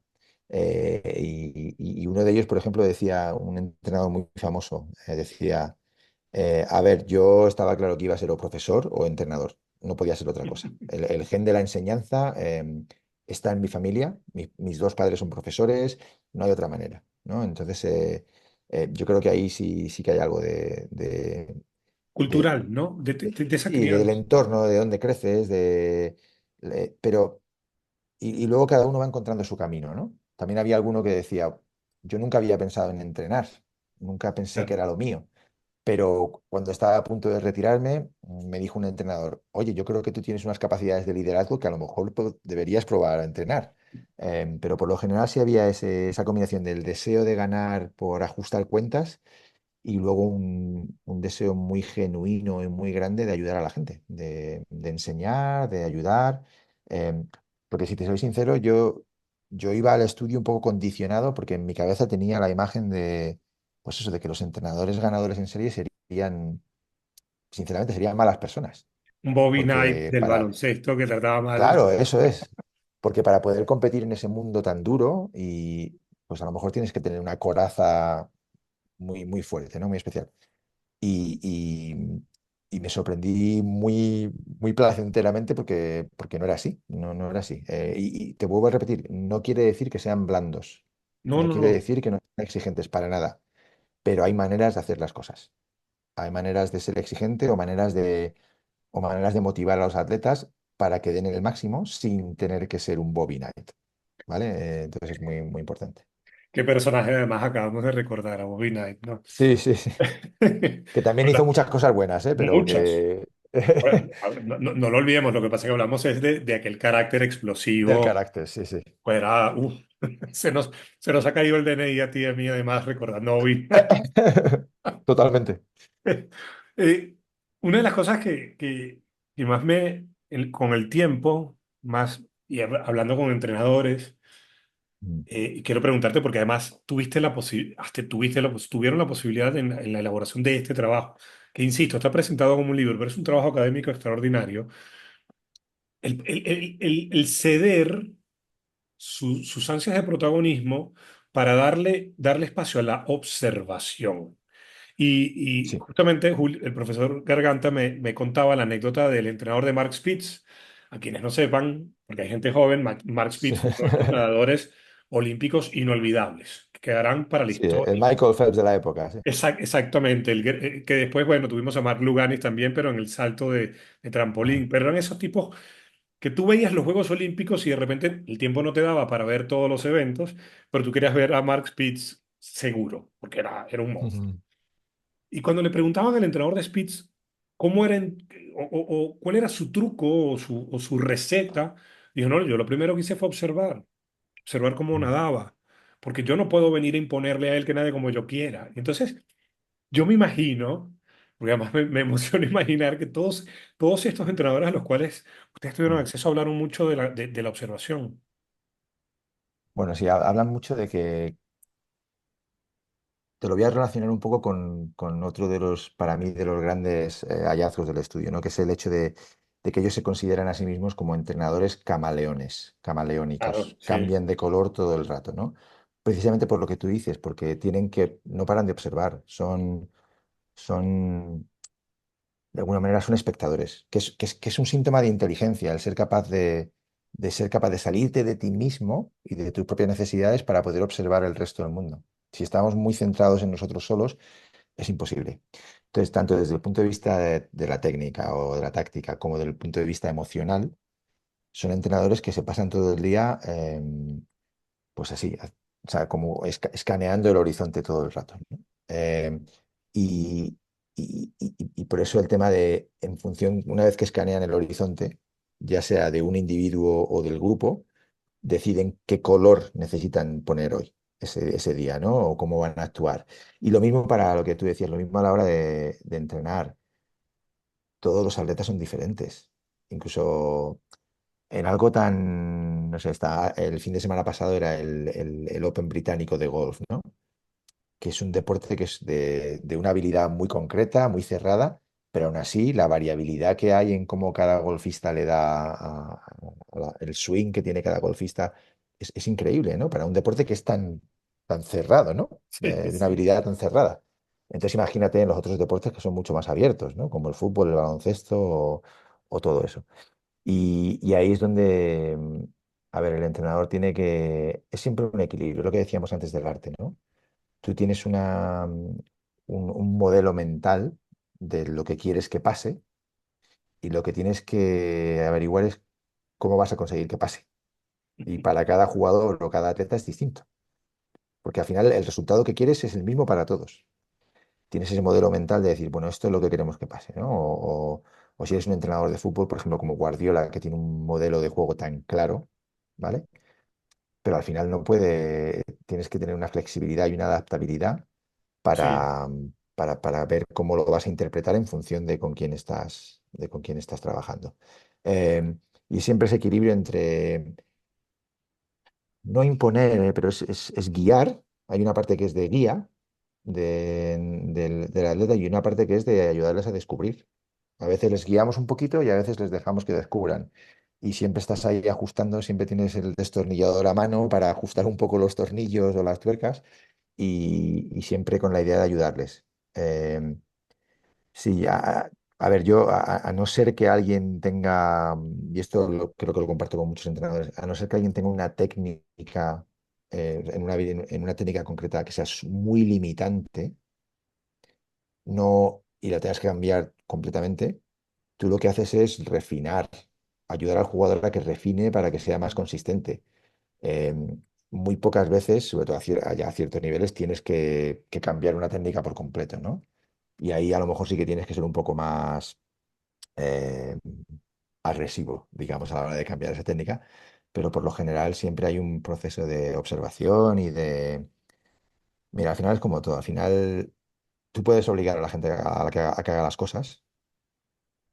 Y uno de ellos, por ejemplo, decía, un entrenador muy famoso, decía, a ver, yo estaba claro que iba a ser o profesor o entrenador, no podía ser otra cosa. El gen de la enseñanza está en mi familia, mis dos padres son profesores, no hay otra manera, ¿no? Entonces, yo creo que ahí sí, sí que hay algo de- Cultural, ¿no? De esa sí, del crianza. entorno, de dónde creces, pero y luego cada uno va encontrando su camino, ¿no? También había alguno que decía, yo nunca había pensado en entrenar, nunca pensé que Claro. era lo mío. Pero cuando estaba a punto de retirarme, me dijo un entrenador, oye, yo creo que tú tienes unas capacidades de liderazgo que a lo mejor deberías probar a entrenar. Pero por lo general sí había esa combinación del deseo de ganar por ajustar cuentas y luego un deseo muy genuino y muy grande de ayudar a la gente, de enseñar, de ayudar. Porque si te soy sincero, yo iba al estudio un poco condicionado porque en mi cabeza tenía la imagen de, pues eso, de que los entrenadores ganadores en serie serían, sinceramente, serían malas personas. Un Bobby Knight Porque del para, baloncesto que trataba mal. claro, eso es. Porque para poder competir en ese mundo tan duro y pues a lo mejor tienes que tener una coraza muy, muy fuerte, ¿no? Muy especial. Y, y me sorprendí muy, muy placenteramente porque no era así, no era así. Y te vuelvo a repetir, no quiere decir que sean blandos, No, no no, quiere no. decir que no sean exigentes para nada, pero hay maneras de hacer las cosas. Hay maneras de ser exigente o maneras de motivar a los atletas para que den el máximo sin tener que ser un Bobby Knight, ¿vale? Entonces es muy, muy importante. Qué personaje además acabamos de recordar a Bobby Knight, ¿no? Sí, sí, sí. Que también Con hizo las- muchas cosas buenas, pero Muchas. que Bueno, no lo olvidemos, lo que pasa es que hablamos es de aquel carácter Del explosivo. carácter, sí, sí. Pues era, se nos, se nos ha caído el DNI a ti y a mí, además, recordando hoy. Totalmente. Eh, una de las cosas que más con el tiempo, más, y hablando con entrenadores, Mm. y quiero preguntarte, porque además tuvieron la posibilidad en la elaboración de este trabajo, que insisto, está presentado como un libro, pero es un trabajo académico extraordinario. El ceder sus ansias de protagonismo para darle espacio a la observación. Y Sí, justamente el profesor Garganta me contaba la anécdota del entrenador de Mark Spitz. A quienes no sepan, porque hay gente joven, Mark sí. Spitz fue uno de estos nadadores olímpicos inolvidables, que quedarán para la Sí, el historia. Michael Phelps de la época, sí. Exactamente, que después, bueno, tuvimos a Mark Luganis también, pero en el salto de Ajá. trampolín. Pero eran esos tipos que tú veías los Juegos Olímpicos y de repente el tiempo no te daba para ver todos los eventos, pero tú querías ver a Mark Spitz seguro, porque era un monstruo. Ujú. Y cuando le preguntaban al entrenador de Spitz cómo era, o cuál era su truco o su receta, dijo, no, yo lo primero que hice fue observar cómo nadaba, porque yo no puedo venir a imponerle a él que nade como yo quiera. Entonces, yo me imagino, porque además me emociona imaginar que todos estos entrenadores a los cuales ustedes tuvieron Mm. acceso hablaron mucho de la observación. Bueno, sí, hablan mucho de que te lo voy a relacionar un poco con otro de los, para mí, de los grandes hallazgos del estudio, ¿no? Que es el hecho de que ellos se consideran a sí mismos como entrenadores camaleones, Claro, camaleónicos, sí, cambian de color todo el rato, ¿no? Precisamente por lo que tú dices, porque no paran de observar, son de alguna manera son espectadores, que es un síntoma de inteligencia, el ser capaz de ser capaz de salirte de ti mismo y de tus propias necesidades para poder observar el resto del mundo. Si estamos muy centrados en nosotros solos, es imposible. Entonces, tanto desde el punto de vista de la técnica o de la táctica como desde el punto de vista emocional, son entrenadores que se pasan todo el día, pues así, o sea, como escaneando el horizonte todo el rato, ¿no? Y, y por eso el tema de, en función, una vez que escanean el horizonte, ya sea de un individuo o del grupo, deciden qué color necesitan poner hoy, ese día, ¿no? O cómo van a actuar. Y lo mismo para lo que tú decías, lo mismo a la hora de entrenar. Todos los atletas son diferentes. Incluso en algo tan, no sé, el fin de semana pasado era el Open británico de golf, ¿no? Que es un deporte que es de una habilidad muy concreta, muy cerrada, pero aún así la variabilidad que hay en cómo cada golfista le da el swing que tiene cada golfista es increíble, ¿no? Para un deporte que es tan cerrado, ¿no? sí, De una sí, habilidad tan cerrada. Entonces imagínate en los otros deportes que son mucho más abiertos, ¿no? Como el fútbol, el baloncesto o todo eso. Y ahí es donde, a ver, el entrenador tiene que, es siempre un equilibrio, lo que decíamos antes del arte, ¿no? Tú tienes un modelo mental de lo que quieres que pase y lo que tienes que averiguar es cómo vas a conseguir que pase. Y para cada jugador o cada atleta es distinto, porque al final el resultado que quieres es el mismo para todos. Tienes ese modelo mental de decir, bueno, esto es lo que queremos que pase, ¿no? O si eres un entrenador de fútbol, por ejemplo, como Guardiola, que tiene un modelo de juego tan claro, ¿vale? Pero al final no puede, tienes que tener una flexibilidad y una adaptabilidad sí, para, para ver cómo lo vas a interpretar en función de con quién estás trabajando. Eh, y siempre ese equilibrio entre no imponer, pero es guiar. Hay una parte que es de guía del atleta y una parte que es de ayudarles a descubrir. A veces les guiamos un poquito y a veces les dejamos que descubran. Y siempre estás ahí ajustando, siempre tienes el destornillador a mano para ajustar un poco los tornillos o las tuercas y siempre con la idea de ayudarles. Em, sí, a ver, yo, a no ser que alguien tenga, y esto creo que lo comparto con muchos entrenadores, a no ser que alguien tenga una técnica, en una técnica concreta que sea muy limitante, no, y la tengas que cambiar completamente, tú lo que haces es refinar, ayudar al jugador a que refine para que sea más consistente. Muy pocas veces, sobre todo a ciertos niveles, tienes que cambiar una técnica por completo, ¿no? Y ahí a lo mejor sí que tienes que ser un poco más, eh, agresivo, digamos, a la hora de cambiar esa técnica, pero por lo general siempre hay un proceso de observación y de... Mira, al final es como todo, al final tú puedes obligar a la gente a que haga las cosas,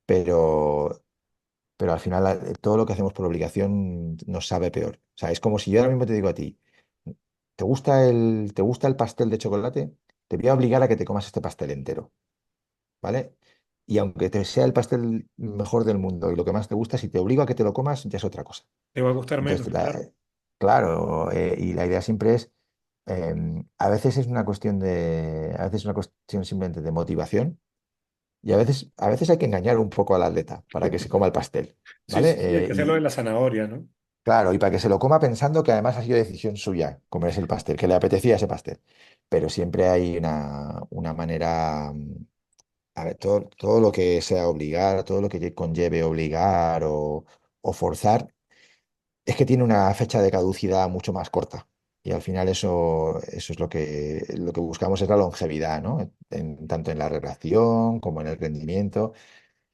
pero, pero al final todo lo que hacemos por obligación nos sabe peor. O sea, es como si yo ahora mismo te digo a ti, te gusta el pastel de chocolate? Te voy a obligar a que te comas este pastel entero, ¿vale? Y aunque te sea el pastel mejor del mundo y lo que más te gusta, si te obligo a que te lo comas, ya es otra cosa. Te va a costar menos, Entonces, claro. claro, y la idea siempre es, a veces es una cuestión a veces es una cuestión simplemente de motivación y a veces hay que engañar un poco al atleta para que se coma el pastel, Sí, ¿vale? sí, sí, hay que hacerlo de la zanahoria, ¿no? Claro, y para que se lo coma pensando que además ha sido decisión suya comerse el pastel, que le apetecía ese pastel. Pero siempre hay una manera, a ver, todo lo que sea obligar, todo lo que conlleve obligar o forzar, es que tiene una fecha de caducidad mucho más corta. Y al final eso es lo que buscamos es la longevidad, ¿no? Tanto en la relación como en el rendimiento.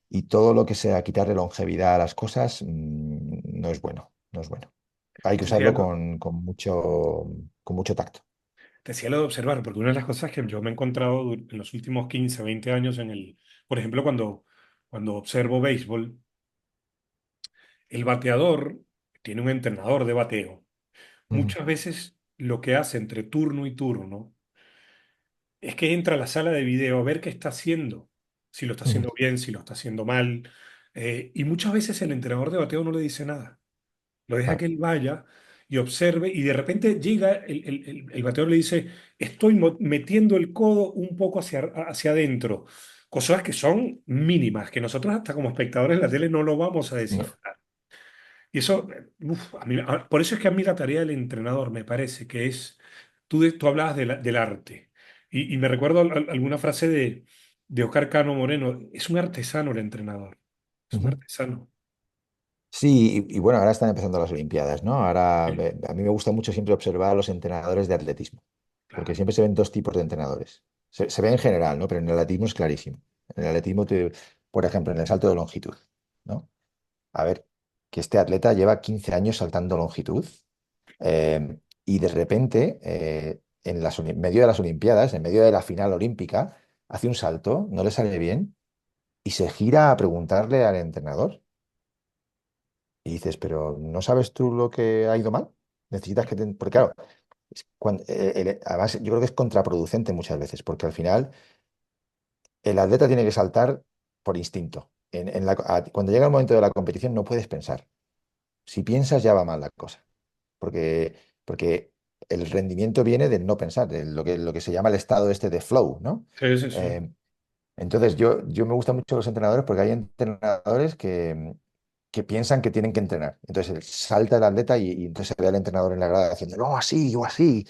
Y todo lo que sea quitarle longevidad a las cosas, no es bueno, no es bueno. Hay que Te decía usarlo lo, con mucho tacto. te decía lo de observar, porque una de las cosas que yo me he encontrado en los últimos 15 20 años por ejemplo, cuando observo béisbol, el bateador tiene un entrenador de bateo. Ujú, Muchas veces lo que hace entre turno y turno es que entra a la sala de video a ver qué está haciendo, si lo está ujú. haciendo bien, si lo está haciendo mal, y muchas veces el entrenador de bateo no le dice nada. Lo deja Claro. que él vaya y observe y de repente llega el bateador le dice, estoy metiendo el codo un poco hacia adentro. Cosas que son mínimas, que nosotros hasta como espectadores en la tele no lo vamos a No. descifrar. Y eso, uf, por eso es que a mí la tarea del entrenador me parece que es, tú hablabas del arte, y me recuerdo alguna frase de Oscar Cano Moreno, es un artesano el entrenador, es un Ujú. artesano. Sí, y bueno, ahora están empezando las Olimpiadas, ¿no? Ahora Sí, a mí me gusta mucho siempre observar a los entrenadores de atletismo, porque claro. siempre se ven dos tipos de entrenadores. Se ve en general, ¿no? Pero en el atletismo es clarísimo. En el atletismo, por ejemplo, en el salto de longitud, ¿no? A ver, que este atleta lleva 15 años saltando longitud y de repente, en medio de las Olimpiadas, en medio de la final olímpica, hace un salto, no le sale bien y se gira a preguntarle al entrenador. Y dices, pero ¿no sabes tú lo que ha ido mal? Necesitas que te... Porque claro, además yo creo que es contraproducente muchas veces, porque al final el atleta tiene que saltar por instinto. Cuando llega el momento de la competición no puedes pensar. Si piensas ya va mal la cosa. Porque el rendimiento viene del no pensar, de lo que se llama el estado este de flow, ¿no? Sí, sí, sí. Eh, entonces yo me gustan mucho los entrenadores porque hay entrenadores que piensan que tienen que entrenar. Entonces salta el atleta y entonces se ve al entrenador en la grada haciendo, no, así o así.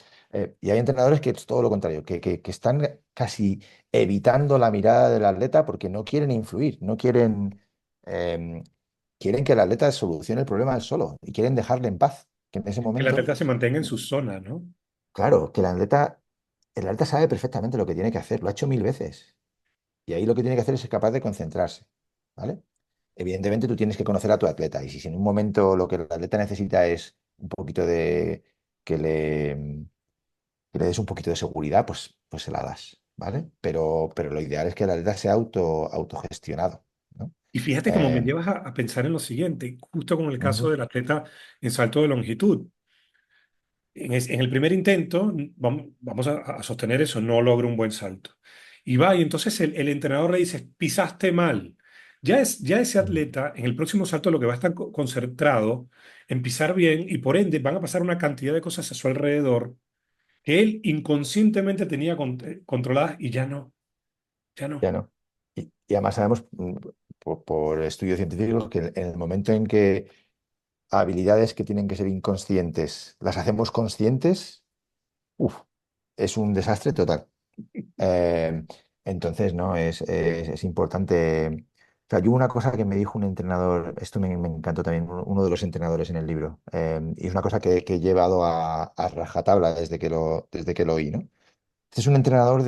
Y hay entrenadores que es todo lo contrario, que están casi evitando la mirada del atleta porque no quieren influir, no quieren, em, quieren que el atleta solucione el problema él solo y quieren dejarle en paz, que en ese Que el momento, atleta se mantenga en su zona, ¿no? claro, que el atleta sabe perfectamente lo que tiene que hacer, lo ha hecho 1000 veces. Y ahí lo que tiene que hacer es ser capaz de concentrarse, ¿vale? Evidentemente tú tienes que conocer a tu atleta y si en un momento lo que el atleta necesita es un poquito de que le, que le des un poquito de seguridad, pues se la das, ¿vale? Pero lo ideal es que el atleta sea autogestionado, ¿no? Y fíjate cómo me Eh, llevas a pensar en lo siguiente, justo con el caso ujú, del atleta en salto de longitud. En el primer intento, vamos a sostener eso, no logra un buen salto. Y va, y entonces el entrenador le dice, pisaste mal. Ya ese ujú. atleta, en el próximo salto, lo que va a estar concentrado en pisar bien, y por ende van a pasar una cantidad de cosas a su alrededor que él inconscientemente tenía controladas y ya no, ya no. Ya no. Y además sabemos por estudios científicos que en el momento en que habilidades que tienen que ser inconscientes las hacemos conscientes, uf, es un desastre total. Eh, entonces, no, es importante. O sea, yo una cosa que me dijo un entrenador, esto me encantó también, uno de los entrenadores en el libro, y es una cosa que he llevado a rajatabla desde que lo oí, ¿no? Este es un entrenador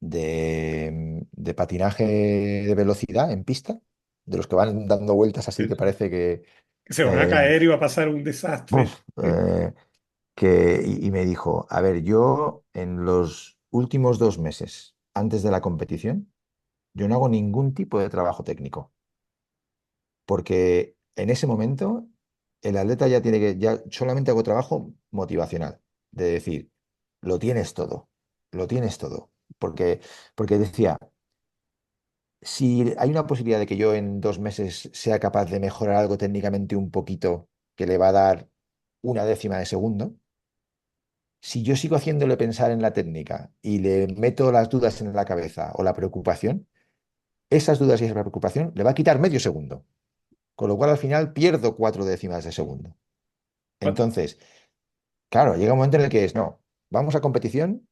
de patinaje de velocidad en pista, de los que van dando vueltas así que parece que... Que se van a eh, caer y va a pasar un desastre. uf, y me dijo, a ver, yo en los últimos 2 meses antes de la competición, yo no hago ningún tipo de trabajo técnico, porque en ese momento el atleta ya tiene que, ya solamente hago trabajo motivacional, de decir, lo tienes todo, lo tienes todo, porque decía, si hay una posibilidad de que yo en 2 meses sea capaz de mejorar algo técnicamente un poquito que le va a dar una décima de segundo, si yo sigo haciéndole pensar en la técnica y le meto las dudas en la cabeza o la preocupación, esas dudas y esa preocupación le va a quitar medio segundo. Con lo cual al final pierdo 4 décimas de segundo. Bueno, Entonces, claro, llega un momento en el que es, no, vamos a competición,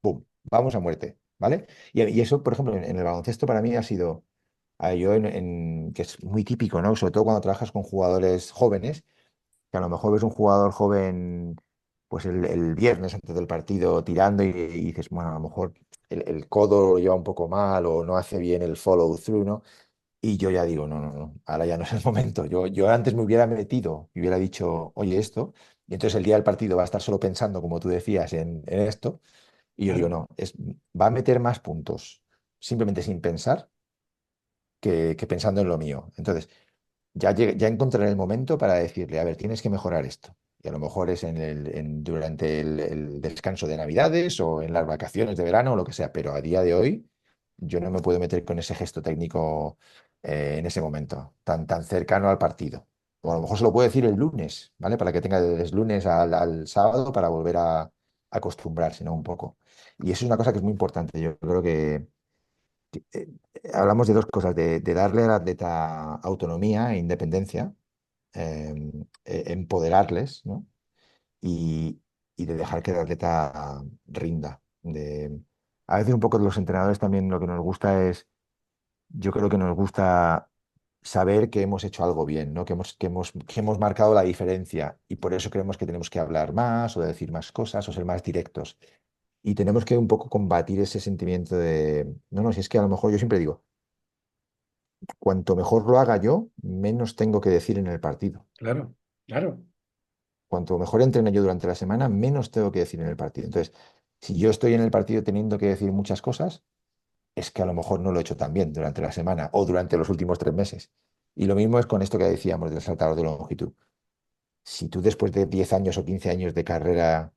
¡pum! Vamos a muerte, ¿vale? Y eso, por ejemplo, en el baloncesto para mí ha sido, yo que es muy típico, ¿no? Sobre todo cuando trabajas con jugadores jóvenes, que a lo mejor ves un jugador joven, pues el viernes antes del partido tirando y dices, bueno, a lo mejor el codo lo lleva un poco mal o no hace bien el follow through, ¿no? Y yo ya digo, no, no, no, ahora ya no es el momento. Yo antes me hubiera metido y hubiera dicho, oye, esto, y entonces el día del partido va a estar solo pensando, como tú decías, en esto. Y yo digo, claro. no, va a meter más puntos simplemente sin pensar que pensando en lo mío. Entonces, ya encontraré el momento para decirle, a ver, tienes que mejorar esto. Y a lo mejor es durante el descanso de Navidades o en las vacaciones de verano o lo que sea, pero a día de hoy yo no me puedo meter con ese gesto técnico en ese momento, tan cercano al partido. O a lo mejor se lo puedo decir el lunes, ¿vale? Para que tenga desde el lunes al sábado para volver a acostumbrarse, ¿no? Un poco. Y eso es una cosa que es muy importante. Yo creo que hablamos de dos cosas, de darle al atleta autonomía e independencia, empoderarles, ¿no? Y, y de dejar que el atleta rinda. A veces un poco los entrenadores también lo que nos gusta es, yo creo que nos gusta saber que hemos hecho algo bien, ¿no? Que hemos marcado la diferencia y por eso creemos que tenemos que hablar más o decir más cosas o ser más directos. Y tenemos que un poco combatir ese sentimiento de, no, no, si es que a lo mejor yo siempre digo, cuanto mejor lo haga yo, menos tengo que decir en el partido. Claro, claro. Cuanto mejor entrene yo durante la semana, menos tengo que decir en el partido. Entonces, si yo estoy en el partido teniendo que decir muchas cosas, es que a lo mejor no lo he hecho tan bien durante la semana o durante los últimos 3 meses. Y lo mismo es con esto que decíamos del saltador de longitud. Si tú después de 10 años o 15 años de carrera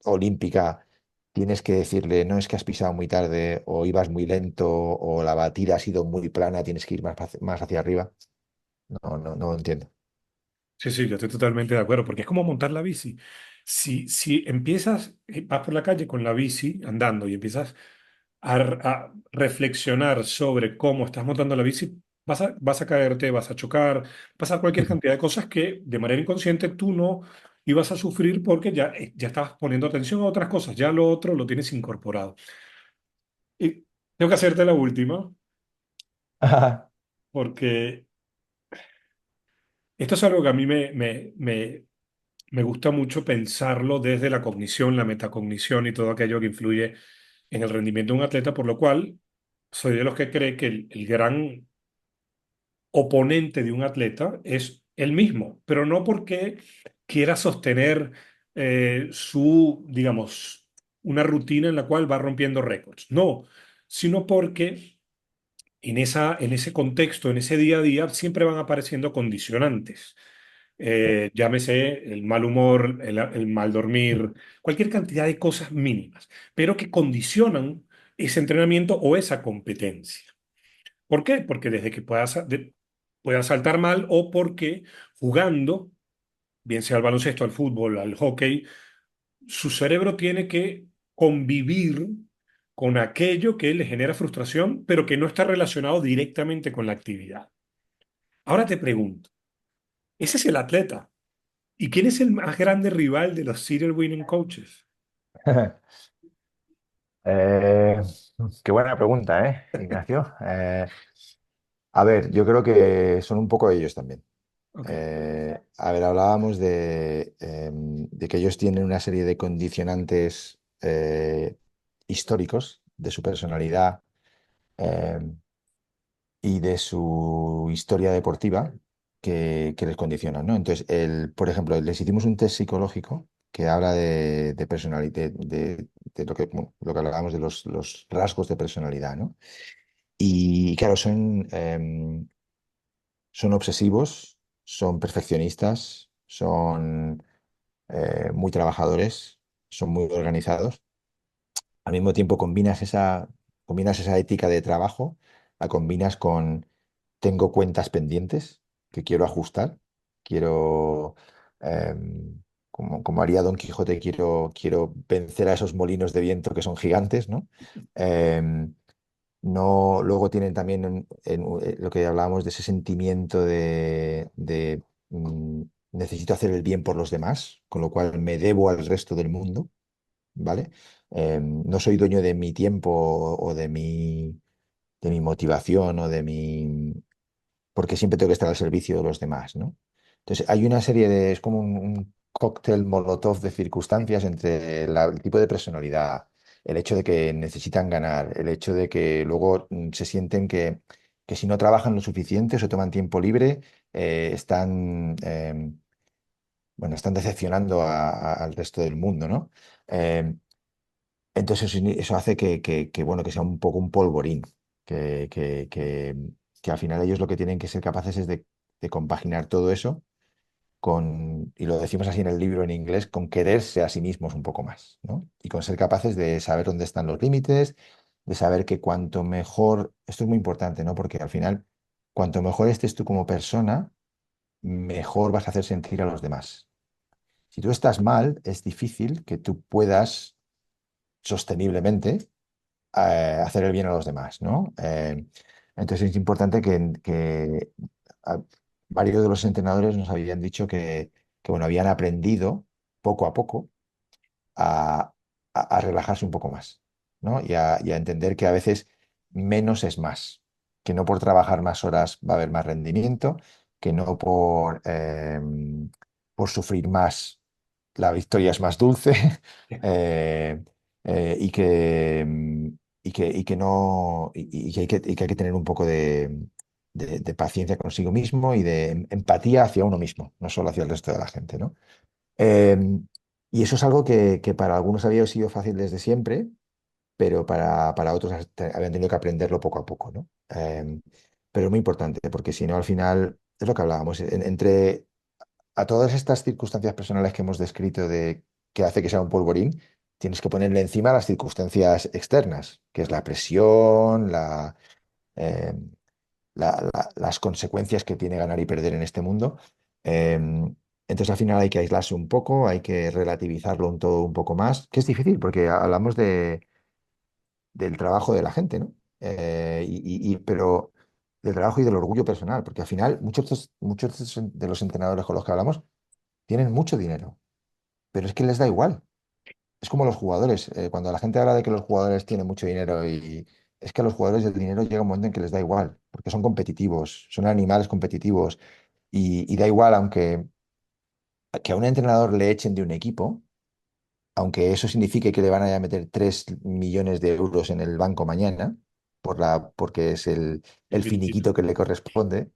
olímpica tienes que decirle, no es que has pisado muy tarde o ibas muy lento o la batida ha sido muy plana, tienes que ir más hacia arriba. No, no, no lo entiendo. Sí, sí, yo estoy totalmente de acuerdo, porque es como montar la bici. Si empiezas, vas por la calle con la bici andando y empiezas a reflexionar sobre cómo estás montando la bici, vas a caerte, vas a chocar, pasar cualquier cantidad de cosas que de manera inconsciente tú no ibas a sufrir porque ya estabas poniendo atención a otras cosas, ya lo otro lo tienes incorporado. Y tengo que hacerte la última, porque esto es algo que a mí me gusta mucho pensarlo desde la cognición, la metacognición y todo aquello que influye en el rendimiento de un atleta, por lo cual soy de los que cree que el gran oponente de un atleta es él mismo, pero no porque quiera sostener digamos, una rutina en la cual va rompiendo récords, no, sino porque en ese contexto, en ese día a día, siempre van apareciendo condicionantes. Llámese el mal humor, el mal dormir, cualquier cantidad de cosas mínimas, pero que condicionan ese entrenamiento o esa competencia. ¿Por qué? Porque desde que pueda saltar mal o porque jugando, bien sea al baloncesto, al fútbol, al hockey, su cerebro tiene que convivir con aquello que le genera frustración, pero que no está relacionado directamente con la actividad. Ahora te pregunto, ese es el atleta. ¿Y quién es el más grande rival de los serial winning coaches? Eh, qué buena pregunta, Ignacio? A ver, yo creo que son un poco ellos también. Ok, A ver, hablábamos de que ellos tienen una serie de condicionantes históricos de su personalidad eh, y de su historia deportiva que les condicionan, ¿no? Entonces, por ejemplo, les hicimos un test psicológico que habla de personalidad, de lo que, bueno, lo que hablábamos de los rasgos de personalidad, ¿no? Y claro, son obsesivos, son perfeccionistas, son muy trabajadores, son muy organizados. Al mismo tiempo combinas esa ética de trabajo, la combinas con tengo cuentas pendientes que quiero ajustar, quiero, como haría Don Quijote, quiero vencer a esos molinos de viento que son gigantes, ¿no? Em, no, luego tienen también lo que hablábamos de ese sentimiento de necesito hacer el bien por los demás, con lo cual me debo al resto del mundo, ¿vale? No soy dueño de mi tiempo o de mi motivación o porque siempre tengo que estar al servicio de los demás, ¿no? Entonces, hay una serie es como un cóctel molotov de circunstancias entre el tipo de personalidad, el hecho de que necesitan ganar, el hecho de que luego se sienten que si no trabajan lo suficiente o se toman tiempo libre, bueno, están decepcionando al resto del mundo, ¿no? Em, entonces eso hace bueno, que sea un poco un polvorín, que, que, que, que al final ellos lo que tienen que ser capaces es de compaginar todo eso y lo decimos así en el libro en inglés, con quererse a sí mismos un poco más, ¿no? Y con ser capaces de saber dónde están los límites, de saber que cuanto mejor, esto es muy importante, ¿no? Porque al final, cuanto mejor estés tú como persona, mejor vas a hacer sentir a los demás. Si tú estás mal, es difícil que tú puedas sosteniblemente hacer el bien a los demás, ¿no? Entonces es importante a- varios de los entrenadores nos habían dicho bueno, habían aprendido poco a poco a, a relajarse un poco más, ¿no? Y a entender que a veces menos es más, que no por trabajar más horas va a haber más rendimiento, que no por sufrir más la victoria es más dulce, eh, eh, y que, mm, y que no, y que hay que tener un poco de paciencia consigo mismo y de empatía hacia uno mismo, no solo hacia el resto de la gente, ¿no? Eh, y eso es algo que para algunos había sido fácil desde siempre, pero para otros habían tenido que aprenderlo poco a poco, ¿no? Pero es muy importante, porque si no, al final, es lo que hablábamos, entre a todas estas circunstancias personales que hemos descrito que hace que sea un polvorín, tienes que ponerle encima las circunstancias externas, que es la presión, eh, las consecuencias que tiene ganar y perder en este mundo. Entonces al final hay que aislarse un poco, hay que relativizarlo todo un poco más, que es difícil porque hablamos del trabajo de la gente, ¿no? Pero del trabajo y del orgullo personal, porque al final muchos de los entrenadores con los que hablamos tienen mucho dinero, pero es que les da igual. Es como los jugadores, cuando la gente habla de que los jugadores tienen mucho dinero y es que a los jugadores el dinero llega un momento en que les da igual, porque son competitivos, son animales competitivos y da igual que a un entrenador le echen de un equipo, aunque eso signifique que le van a meter 3 millones de euros en el banco mañana, porque es El el finiquito. finiquito que le corresponde,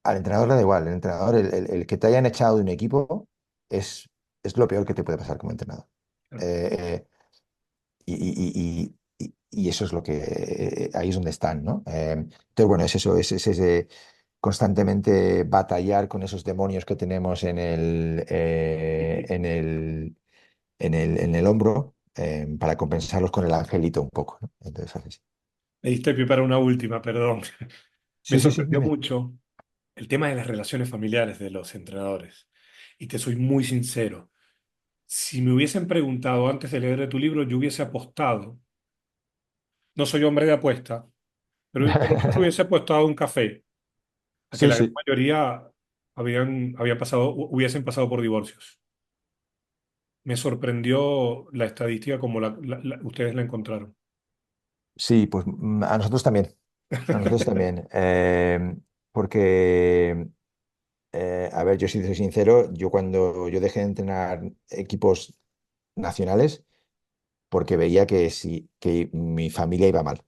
al entrenador le da igual. El entrenador, el que te hayan echado de un equipo es lo peor que te puede pasar como entrenador. Eh, y eso es lo que ahí es donde están, ¿no? Entonces, bueno, es eso, es ese constantemente batallar con esos demonios que tenemos en el hombro, para compensarlos con el angelito un poco, ¿no? Entonces, así. Me diste pie para una última, perdón. Me Sí, sí, sí, sorprendió dime. mucho el tema de las relaciones familiares de los entrenadores. Y te soy muy sincero. Si me hubiesen preguntado antes de leer tu libro, yo hubiese apostado. No soy hombre de apuesta, pero por lo menos hubiese apostado un café a que Sí, la gran sí. mayoría hubiesen pasado por divorcios. Me sorprendió la estadística como ustedes la encontraron. Sí, pues a nosotros también. A nosotros también. Porque, a ver, yo si te soy sincero, yo cuando yo dejé de entrenar equipos nacionales, porque veía que, sí, que mi familia iba mal.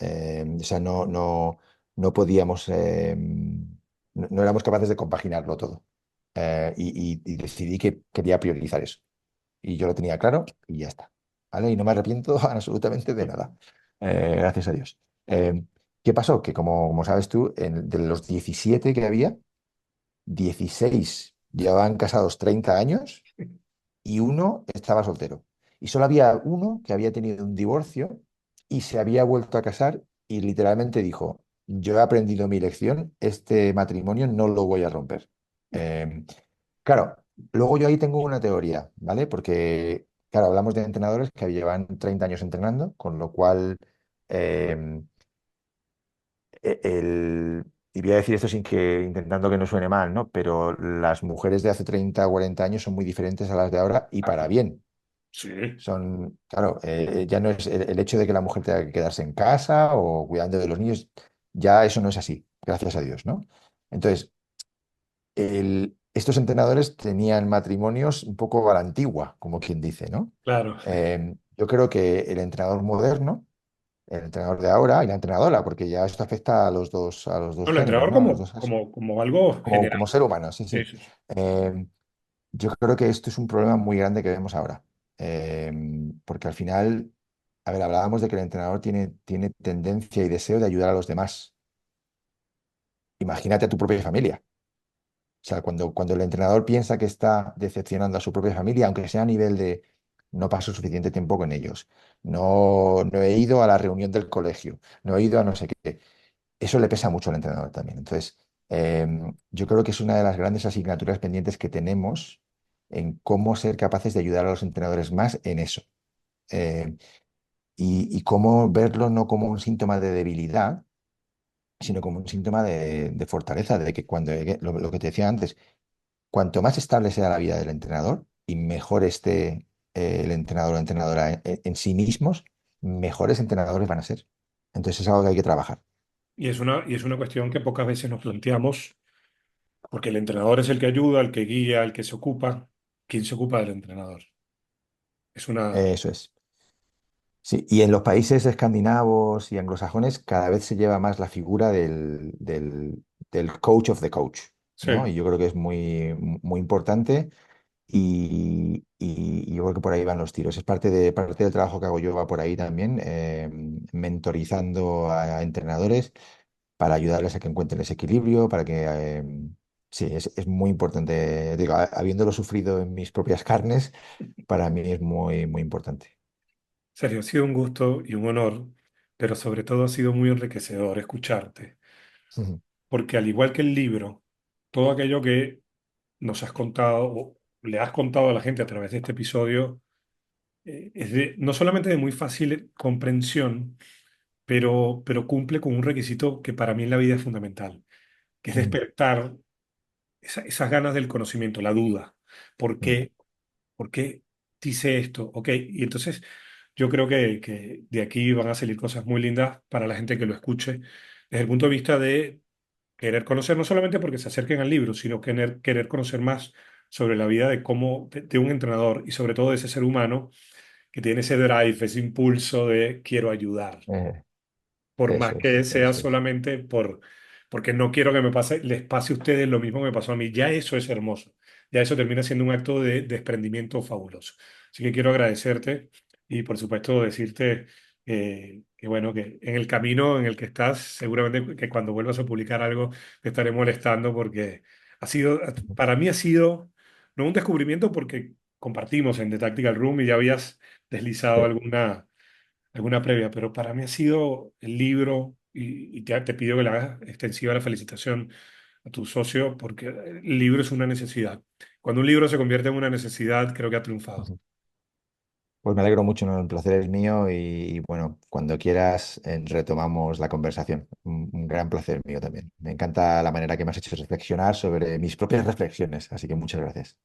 O sea, no podíamos, no éramos capaces de compaginarlo todo. Y decidí que quería priorizar eso. Y yo lo tenía claro y ya está. ¿Vale? Y no me arrepiento absolutamente de nada. Gracias a Dios. ¿Qué pasó? Que como sabes tú, de los 17 que había, 16 llevaban casados 30 años y uno estaba soltero. Y solo había uno que había tenido un divorcio y se había vuelto a casar y literalmente dijo, yo he aprendido mi lección, este matrimonio no lo voy a romper. Eh, claro, luego yo ahí tengo una teoría, ¿vale? Porque, claro, hablamos de entrenadores que llevan 30 años entrenando, con lo cual, eh, y voy a decir esto sin que, intentando que no suene mal, ¿no? Pero las mujeres de hace 30 o 40 años son muy diferentes a las de ahora y Ah, para bien. sí, Son, claro, ya no es el hecho de que la mujer tenga que quedarse en casa o cuidando de los niños, ya eso no es así, gracias a Dios, ¿no? Entonces, estos entrenadores tenían matrimonios un poco a la antigua, como quien dice, ¿no? claro. Yo creo que el entrenador moderno, el entrenador de ahora y la entrenadora, porque ya esto afecta a los dos No, el géneros, entrenador ¿no? A los dos, como algo general. como ser humano, sí, Sí, sí. sí, sí. Eh, yo creo que esto es un problema muy grande que vemos ahora. Eh, Porque al final, a ver, hablábamos de que el entrenador tiene tendencia y deseo de ayudar a los demás. Imagínate a tu propia familia. O sea, cuando el entrenador piensa que está decepcionando a su propia familia, aunque sea a nivel de no paso suficiente tiempo con ellos, no he ido a la reunión del colegio, no he ido a no sé qué, eso le pesa mucho al entrenador también. Entonces, yo creo que es una de las grandes asignaturas pendientes que tenemos en cómo ser capaces de ayudar a los entrenadores más en eso. Eh, y cómo verlo no como un síntoma de debilidad, sino como un síntoma de fortaleza, de que cuando, lo que te decía antes, cuanto más estable sea la vida del entrenador y mejor esté el entrenador o entrenadora en sí mismos, mejores entrenadores van a ser. Entonces es algo que hay que trabajar. Y es una cuestión que pocas veces nos planteamos, porque el entrenador es el que ayuda, el que guía, el que se ocupa. ¿Quién se ocupa del entrenador? Es una... Eso es. Sí, y en los países escandinavos y anglosajones cada vez se lleva más la figura del coach of the coach, ¿no? Sí, Y yo creo que es muy importante y yo creo que por ahí van los tiros. Es parte del trabajo que hago yo, va por ahí también, mentorizando a entrenadores para ayudarles a que encuentren ese equilibrio, para que... sí, es muy importante. Digo, habiéndolo sufrido en mis propias carnes, para mí es muy importante. Sergio, ha sido un gusto y un honor, pero sobre todo ha sido muy enriquecedor escucharte, porque al igual que el libro, todo aquello que nos has contado o le has contado a la gente a través de este episodio es no solamente de muy fácil comprensión, pero cumple con un requisito que para mí en la vida es fundamental, que es Mm, despertar esas ganas del conocimiento, la duda. ¿Por mm, qué? ¿Por qué dice esto? Ok, y entonces yo creo que de aquí van a salir cosas muy lindas para la gente que lo escuche, desde el punto de vista de querer conocer, no solamente porque se acerquen al libro, sino querer conocer más sobre la vida de de un entrenador y sobre todo de ese ser humano que tiene ese drive, ese impulso de quiero ayudar, eh, por más Eso que es, sea eso es. solamente porque no quiero que les pase a ustedes lo mismo que me pasó a mí. Ya eso es hermoso. Ya eso termina siendo un acto de desprendimiento fabuloso. Así que quiero agradecerte y por supuesto decirte que bueno, que en el camino en el que estás, seguramente que cuando vuelvas a publicar algo te estaré molestando porque para mí ha sido, no un descubrimiento porque compartimos en The Tactical Room y ya habías deslizado Sí. alguna previa, pero para mí ha sido el libro y te pido que le hagas extensiva la felicitación a tu socio porque el libro es una necesidad. Cuando un libro se convierte en una necesidad, creo que ha triunfado. Ujú. Pues me alegro mucho, ¿no? El placer es mío y bueno, cuando quieras retomamos la conversación. Un gran placer mío también. Me encanta la manera que me has hecho reflexionar sobre mis propias reflexiones, así que muchas gracias.